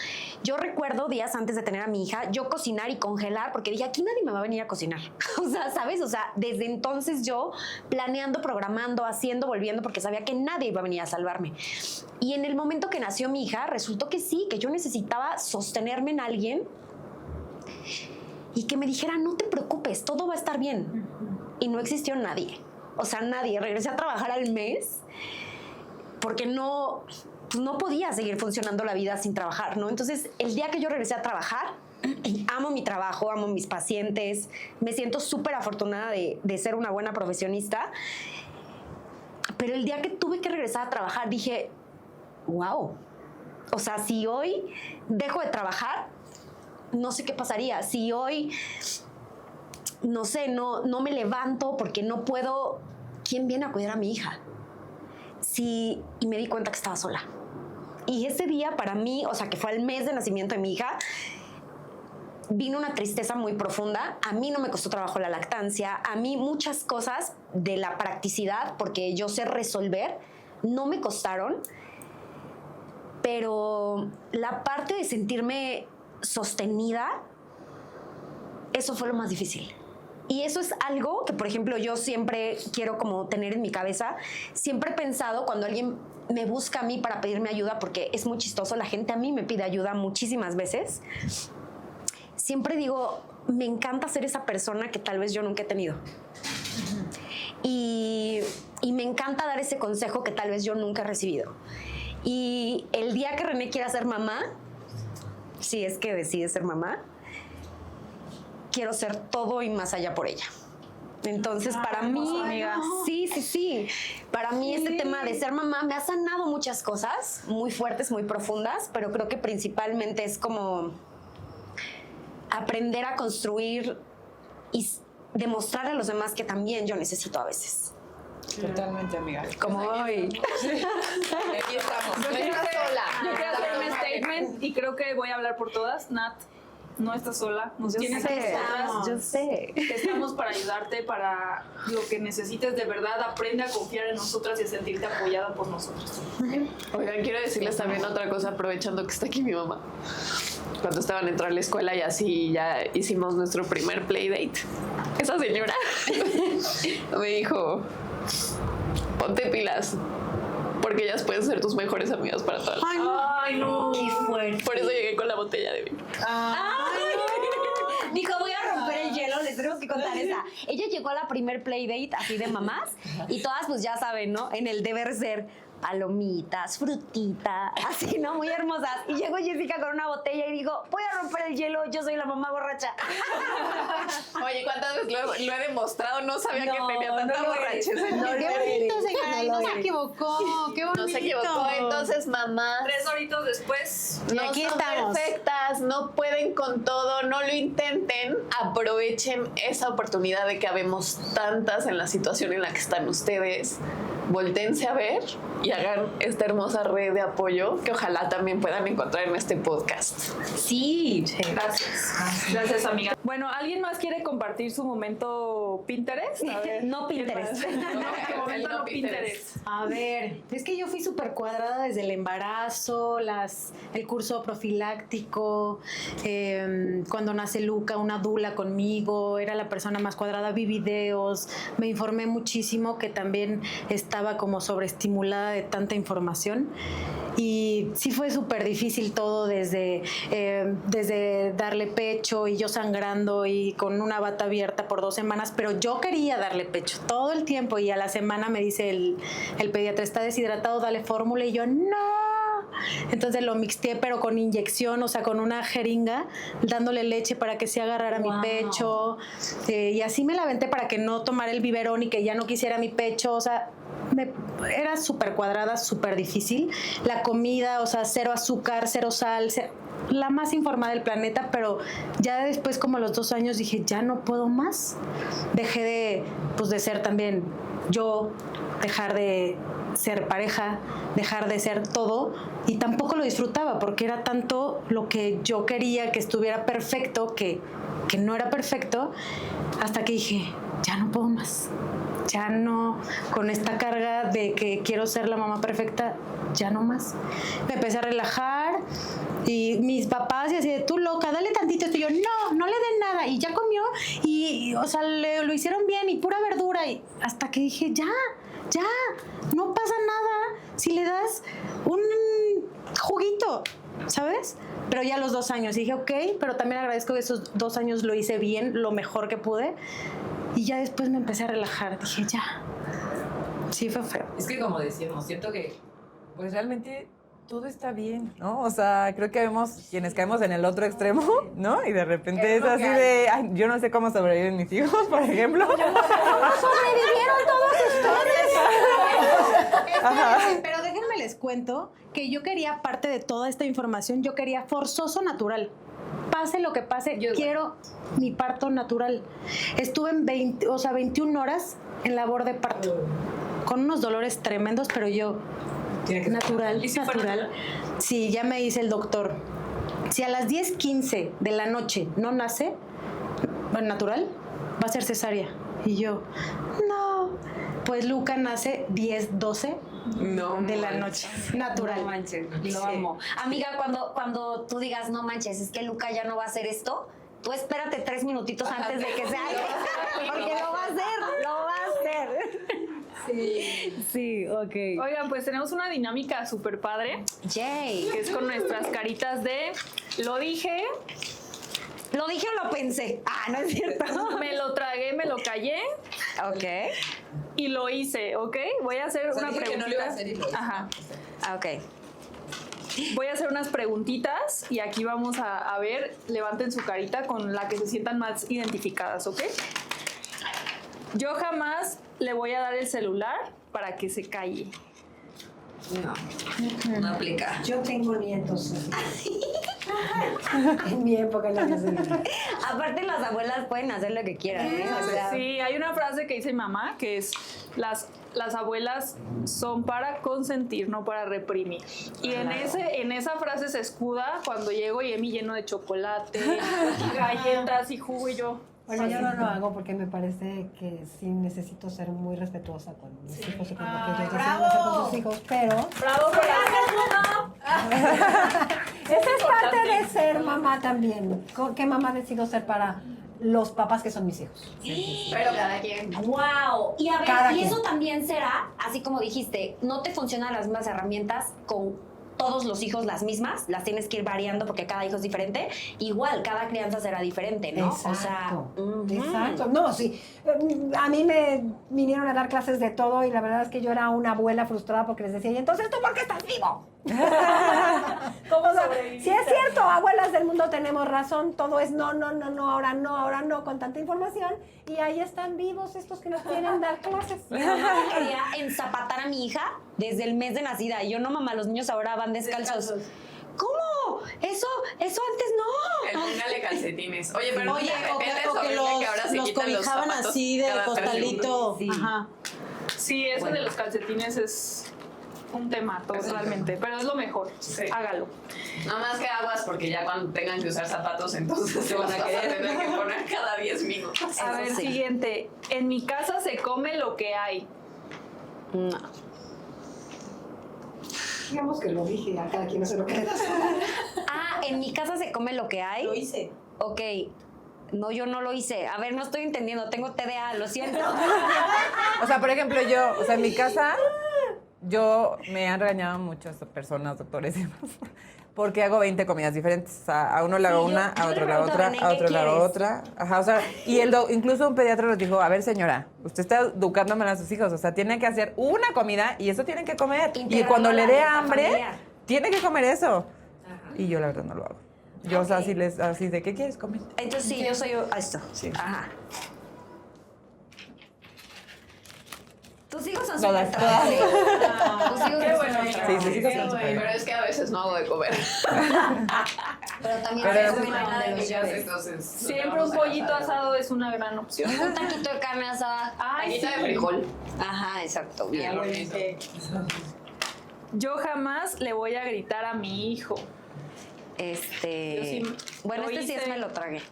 Yo recuerdo días antes de tener a mi hija, yo cocinar y congelar, porque dije, aquí nadie me va a venir a cocinar. O sea, ¿sabes? O sea, desde entonces yo planeando, programando, haciendo, volviendo, porque sabía que nadie iba a venir a salvarme. Y en el momento que nació mi hija, resultó que sí, que yo necesitaba sostenerme en alguien y que me dijera, no te preocupes, todo va a estar bien. Y no existió nadie. O sea, nadie. Regresé a trabajar al mes porque no podía seguir funcionando la vida sin trabajar, ¿no? Entonces, el día que yo regresé a trabajar, amo mi trabajo, amo mis pacientes, me siento súper afortunada de ser una buena profesionista. Pero el día que tuve que regresar a trabajar, dije, wow. O sea, si hoy dejo de trabajar, no sé qué pasaría. Si hoy, no sé, no me levanto porque no puedo, ¿quién viene a cuidar a mi hija? Y me di cuenta que estaba sola. Y ese día para mí, o sea, que fue el mes de nacimiento de mi hija, vino una tristeza muy profunda. A mí no me costó trabajo la lactancia. A mí muchas cosas de la practicidad, porque yo sé resolver, no me costaron. Pero la parte de sentirme sostenida, eso fue lo más difícil. Y eso es algo que, por ejemplo, yo siempre quiero como tener en mi cabeza. Siempre he pensado cuando alguien me busca a mí para pedirme ayuda, porque es muy chistoso, la gente a mí me pide ayuda muchísimas veces. Siempre digo, me encanta ser esa persona que tal vez yo nunca he tenido. Y me encanta dar ese consejo que tal vez yo nunca he recibido. Y el día que René quiera ser mamá, si es que decide ser mamá, quiero ser todo y más allá por ella. Entonces, para mí, sí. Para mí este tema de ser mamá me ha sanado muchas cosas muy fuertes, muy profundas, pero creo que principalmente es como aprender a construir y demostrarle a los demás que también yo necesito a veces. Totalmente, amiga. Como hoy. Aquí estamos. Yo quiero hacer un statement y creo que voy a hablar por todas. Nat, no estás sola. Nos tienes a nosotras. Yo sé. Estamos para ayudarte, para lo que necesites de verdad. Aprende a confiar en nosotras y a sentirte apoyada por nosotros. Oigan, quiero decirles también otra cosa, aprovechando que está aquí mi mamá. Cuando estaban a entrar a la escuela y así ya hicimos nuestro primer playdate, esa señora me dijo, ponte pilas, porque ellas pueden ser tus mejores amigas para todas. Ay, no. Qué fuerte. Por eso llegué con la botella de vino. Dijo, voy a romper el hielo, les tengo que contar esa. Ella llegó a la primer playdate así de mamás y todas pues ya saben, ¿no? En el deber ser, palomitas, frutita, así, ¿no? Muy hermosas. Y llegó Jessica con una botella y dijo, voy a romper el hielo, yo soy la mamá borracha. Oye, ¿cuántas veces lo he demostrado? No sabía que tenía tanta borrachez. Qué bonito, señora, y no se equivocó. Qué bonito. No se equivocó. Entonces, mamás, 3 horitos después. Y no aquí son estamos. perfectas, no pueden con todo, no lo intenten. Aprovechen esa oportunidad de que habemos tantas en la situación en la que están ustedes. Voltéense a ver y hagan esta hermosa red de apoyo que ojalá también puedan encontrar en este podcast. Sí. Gracias. Gracias, amiga. Bueno, ¿alguien más quiere compartir su momento Pinterest? A ver. No Pinterest. No, momento no Pinterest. A ver, es que yo fui súper cuadrada desde el embarazo, el curso profiláctico, cuando nace Luca, una dula conmigo, era la persona más cuadrada, vi videos, me informé muchísimo, que también estaba como sobreestimulada de tanta información. Y sí fue súper difícil todo, desde darle pecho y yo sangrando y con una bata abierta por 2 semanas, pero yo quería darle pecho todo el tiempo y a la semana me dice el pediatra, está deshidratado, dale fórmula, y yo, no. Entonces lo mixteé, pero con inyección, o sea, con una jeringa, dándole leche para que se agarrara mi pecho. Y así me la aventé para que no tomara el biberón y que ya no quisiera mi pecho. O sea, era súper cuadrada, súper difícil. La comida, o sea, 0 azúcar, 0 sal, la más informada del planeta, pero ya después, como a los 2 años, dije, ya no puedo más. Dejé de ser también yo, dejar de ser pareja, dejar de ser todo, y tampoco lo disfrutaba porque era tanto lo que yo quería que estuviera perfecto que no era perfecto, hasta que dije, ya no puedo más. Ya no, con esta carga de que quiero ser la mamá perfecta, ya no más. Me empecé a relajar y mis papás y así de, tú loca, dale tantito esto. Y yo, no le den nada. Y ya comió y o sea, lo hicieron bien y pura verdura. Y hasta que dije, ya, no pasa nada si le das un juguito, ¿sabes? Pero ya a los 2 años dije, ok, pero también agradezco que esos 2 años lo hice bien, lo mejor que pude. Y ya después me empecé a relajar. Dije, ya. Sí, fue feo. Es que como decíamos, siento que pues realmente todo está bien, ¿no? O sea, creo que vemos quienes caemos en el otro extremo, ¿no? Y de repente es así de, ay, yo no sé cómo sobreviven mis hijos, por ejemplo. Sobrevivieron todos ustedes. Pero déjenme les cuento que yo quería, parte de toda esta información, yo quería forzoso natural. Pase lo que pase, quiero mi parto natural. Estuve en 21 horas en labor de parto, con unos dolores tremendos, pero yo, natural, natural. Sí, ya me dice el doctor, si a las 10:15 de la noche no nace, natural, va a ser cesárea. Y yo, no. Pues Luca nace 10:12 de la noche, natural. No manches, lo amo. Amiga, cuando tú digas, no manches, es que Luca ya no va a hacer esto, tú espérate 3 minutitos antes de que se haga. Porque lo va a hacer. Sí, ok. Oigan, pues tenemos una dinámica súper padre, Yay. que es con nuestras caritas de lo dije, ¿Lo dije o lo pensé? Ah, no es cierto. me lo tragué, me lo callé Ok. y lo hice, ¿ok? Voy a hacer una dije que preguntita. no lo iba a hacer y lo hice. Ajá. Ok. Voy a hacer unas preguntitas y aquí vamos a ver, levanten su carita con la que se sientan más identificadas, ¿ok? Yo jamás le voy a dar el celular para que se calle. No aplica. Yo tengo nietos. En mi época la hacía. Aparte, las abuelas pueden hacer lo que quieran, ¿eh? O sea, Sí, hay una frase que dice mi mamá que es las abuelas son para consentir, no para reprimir. Y en esa frase se escuda cuando llego y Emi lleno de chocolate, galletas y jugo y yo. Bueno, yo no lo hago porque me parece que sí necesito ser muy respetuosa con mis hijos y con lo que ellos deciden hacer con sus hijos, pero ¡Bravo por esa es parte de ser mamá también. ¿Qué mamá decido ser para los papás que son mis hijos? Pero cada quien. ¡Wow! Y a ver, Cada y quien. eso también será, así como dijiste, no te funcionan las mismas herramientas con todos los hijos las mismas, las tienes que ir variando porque cada hijo es diferente. Igual, cada crianza será diferente, ¿no? Exacto, ujú. exacto. No, sí. A mí me vinieron a dar clases de todo y la verdad es que yo era una abuela frustrada porque les decía, ¿y entonces tú por qué estás vivo? ¿Cómo O sea, sobreviviste? sí es cierto, abuelas del mundo tenemos razón, todo es no, ahora no, con tanta información, y ahí están vivos estos que nos quieren dar clases. Mi mamá quería enzapatar a mi hija desde el mes de nacida. Y yo, no, mamá, los niños ahora van descalzos. ¿Cómo? Eso antes no. Póngale calcetines. Oye, pero Oye, mira, o vete que sobre que ahora se los quitan los cobijaban zapatos así de cada 3 costalito. segundos. Sí. Ajá. Sí, eso de los calcetines es un tema totalmente, pero es lo mejor. Sí. Hágalo. Nada más que aguas porque ya cuando tengan que usar zapatos entonces se van a querer tener que poner cada 10 minutos. A ver, sí. siguiente. En mi casa se come lo que hay. No. Digamos que lo dije, a cada quien hace lo que le da. Ah, en mi casa se come lo que hay. Lo hice. Ok. No, yo no lo hice. A ver, no estoy entendiendo. Tengo TDA, lo siento. O sea, por ejemplo, yo, o sea, en mi casa, yo me han regañado muchas personas, doctores y demás, porque hago 20 comidas diferentes. O sea, a uno le hago Sí, una, yo a le otro le hago pregunto a otra, René, a ¿qué otro le hago quieres? otra. Ajá, o sea, y incluso un pediatra nos dijo, a ver, señora, usted está educando mal a sus hijos, o sea, tienen que hacer una comida y eso tienen que comer. Y Integrar cuando la le dé dieta hambre, familiar. tiene que comer eso. Y yo la verdad no lo hago. Yo, o sea, así de, ¿qué quieres comer? Entonces sí, yo soy esto. Sí. Ajá. Tus hijos son Todas, súper todas. tradicionales. Tus hijos Qué son bueno. súper Sí, tradicionales. sí, sí, sí. Pero es que a veces no hago de comer. Pero también Pero se es- comen nada de de los ellas, bebés. Entonces, Siempre un pollito asado es una gran opción. Un taquito de carne asada. Ay, Taquito sí. de frijol. Ajá, exacto. Bien. Yo jamás le voy a gritar a mi hijo. Yo sí Bueno, lo este sí hice. me lo tragué.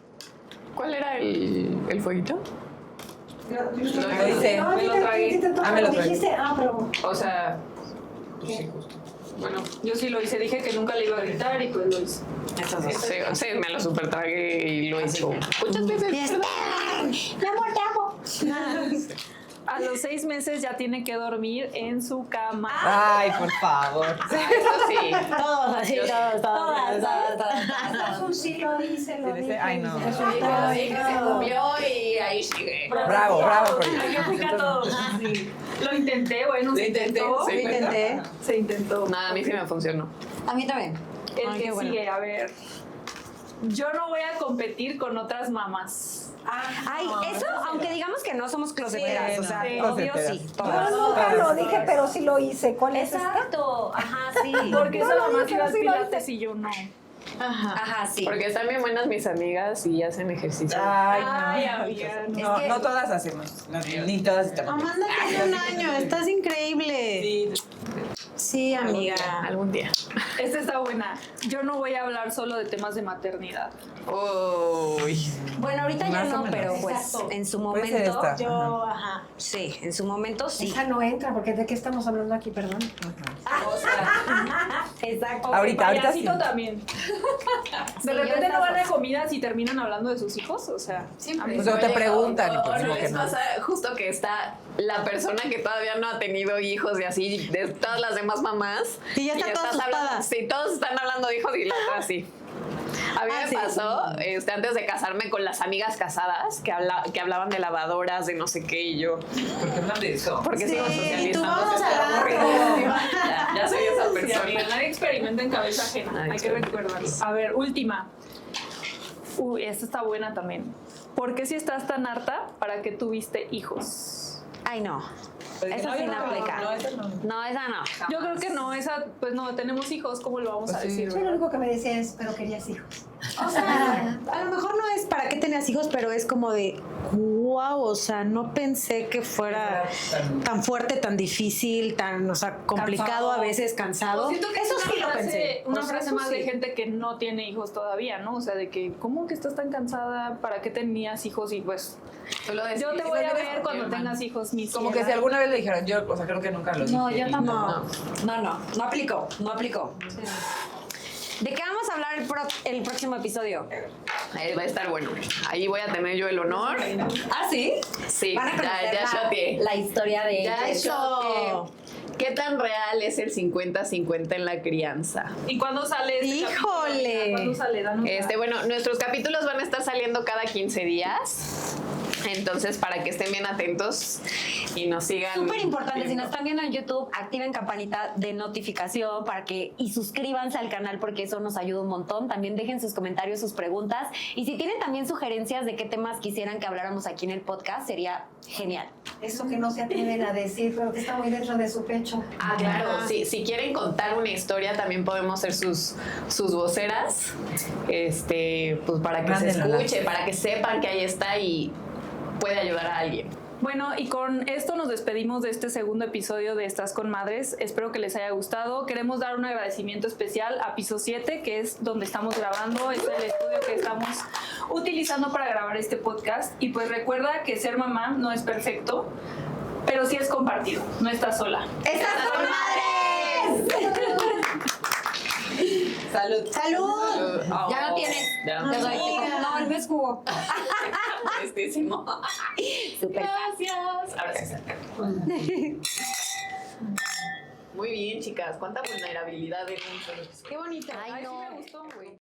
¿Cuál era el fueguito? Lo hice. No, a ti Me lo te- tragué. a ti te toca, me lo tragué. dijiste, pero... O sea, pues sí, justo. Bueno, Yo sí lo hice, dije que nunca le iba a gritar y pues lo hice. sí, me lo super tragué y lo he hecho muchas veces. Mi amor, te amo. A los 6 meses ya tiene que dormir en su cama. Ay, por favor. Eso sí. Todos así, Todas. Azul sí lo dice, lo Sí, dice, dice. ay, no. Resultado. Sí, que se comió y ahí sigue. Bravo, bravo por Ay, yo fui a todos. Sí. Lo intenté, bueno, Lo se intenté, intentó. sí. Intenté. Se intentó. Nada, a mí sí me funcionó. A mí también. El Ay, que qué bueno. sigue, a ver. Yo no voy a competir con otras mamás. Ay, eso, aunque digamos que no somos closeteras, Sí, o sea, sí. obvio Closeteras. sí, Yo todas. nunca lo dije, pero sí lo hice. ¿Cuál es esta? Exacto, ajá, sí. Porque No esa lo mamá hice, sí va al sí lo pilates hice. y yo no. Ajá, sí. Porque están bien buenas mis amigas y hacen ejercicio. Ay, Ay, no. amiga. No, Es que- no todas hacemos. Ni todas estamos. Amanda tiene un año, estás increíble. Sí. Sí, amiga. Algún día. Esta está buena. Yo no voy a hablar solo de temas de maternidad. Uy. Bueno, ahorita ya Más o no, menos. pero pues Exacto. en su Puede ser momento. esta. Yo, ajá. Sí, en su momento sí. Esa no entra, porque ¿de qué estamos hablando aquí? Perdón. Exacto. Ok, Ahorita payasito sí. también. Sí, De yo repente estas no van a dos. comidas y terminan hablando de sus hijos, o sea. Siempre. Pues no te preguntan, y pues Una digo que vez no. pasa justo que está la persona que todavía no ha tenido hijos y así, de todas las demás mamás. Y ya está toda estás hablando- asustada. Sí, todos están hablando de hijos y la otra así. A mí me sí. pasó antes de casarme con las amigas casadas que hablaban de lavadoras, de no sé qué, y yo. ¿Por qué hablan de eso? Porque sigo Sí, socializando. tú vamos estoy a hablar. aburrida. Ya soy esa Sí, amiga, persona. nadie experimenta en cabeza ajena, Nadie hay que experimenta. recordarlo. A ver, última. Uy, esta está buena también. ¿Por qué si estás tan harta para qué tuviste hijos? Ay, no. Esa No, sí yo no no, aplica. no, esa no. No, esa no. Yo creo que no, esa, pues no, tenemos hijos, ¿cómo lo vamos a Pues sí. decir? Yo lo único que me decía es, pero querías hijos. O sea, a lo mejor no es para qué tenías hijos, pero es como de, wow, o sea, no pensé que fuera tan fuerte, tan difícil, tan, o sea, complicado Cansado. a veces, cansado. Siento que Eso es sí lo pensé. Una O sea, frase eso más de sí. gente que no tiene hijos todavía, ¿no? O sea, de que, ¿cómo que estás tan cansada? ¿Para qué tenías hijos? Y pues, Tú lo yo decidiste. te voy a lo ver tienes cuando porque, tengas hijos, mi Como que ciela. si alguna vez le dijeron, yo, o sea, creo que nunca lo dije. No, yo y tampoco. No aplicó, no aplicó. ¿De qué vamos a hablar el próximo episodio? Va a estar bueno. Ahí voy a tener yo el honor. ¿Ah, sí? Sí, Van a conocer ya shoteé. la historia de Ya ellos. shoteé. ¿Qué tan real es el 50-50 en la crianza? ¿Y cuándo sale este ¡Híjole! capítulo? ¿Cuándo sale? Danos Bueno, nuestros capítulos van a estar saliendo cada 15 días. Entonces, para que estén bien atentos y nos sigan. Súper importante, si viendo. nos están viendo en YouTube, activen campanita de notificación y suscríbanse al canal porque eso nos ayuda un montón. También dejen sus comentarios, sus preguntas. Y si tienen también sugerencias de qué temas quisieran que habláramos aquí en el podcast, sería genial. Eso que no se atreven a decir, pero que está muy dentro de su pecho. Ah, claro. Sí, si quieren contar una historia, también podemos ser sus voceras. Pues para que se Mándenla. escuche, para que sepan que ahí está y puede ayudar a alguien. Bueno, y con esto nos despedimos de este segundo episodio de Estás con Madres. Espero que les haya gustado. Queremos dar un agradecimiento especial a Piso 7, que es donde estamos grabando. Es el estudio que estamos utilizando para grabar este podcast. Y pues recuerda que ser mamá no es perfecto, pero sí es compartido. No estás sola. ¡Estás con madres! Salud. ¡Salud! Ya no tienes. Ya no Te doy. Amiga. No, el mío es jugo. Tristísimo. Súper. Gracias. Ahora sí se Muy bien, chicas. ¿Cuánta vulnerabilidad en un solo episodio? ¡Qué bonito! Ay, no. me gustó, güey.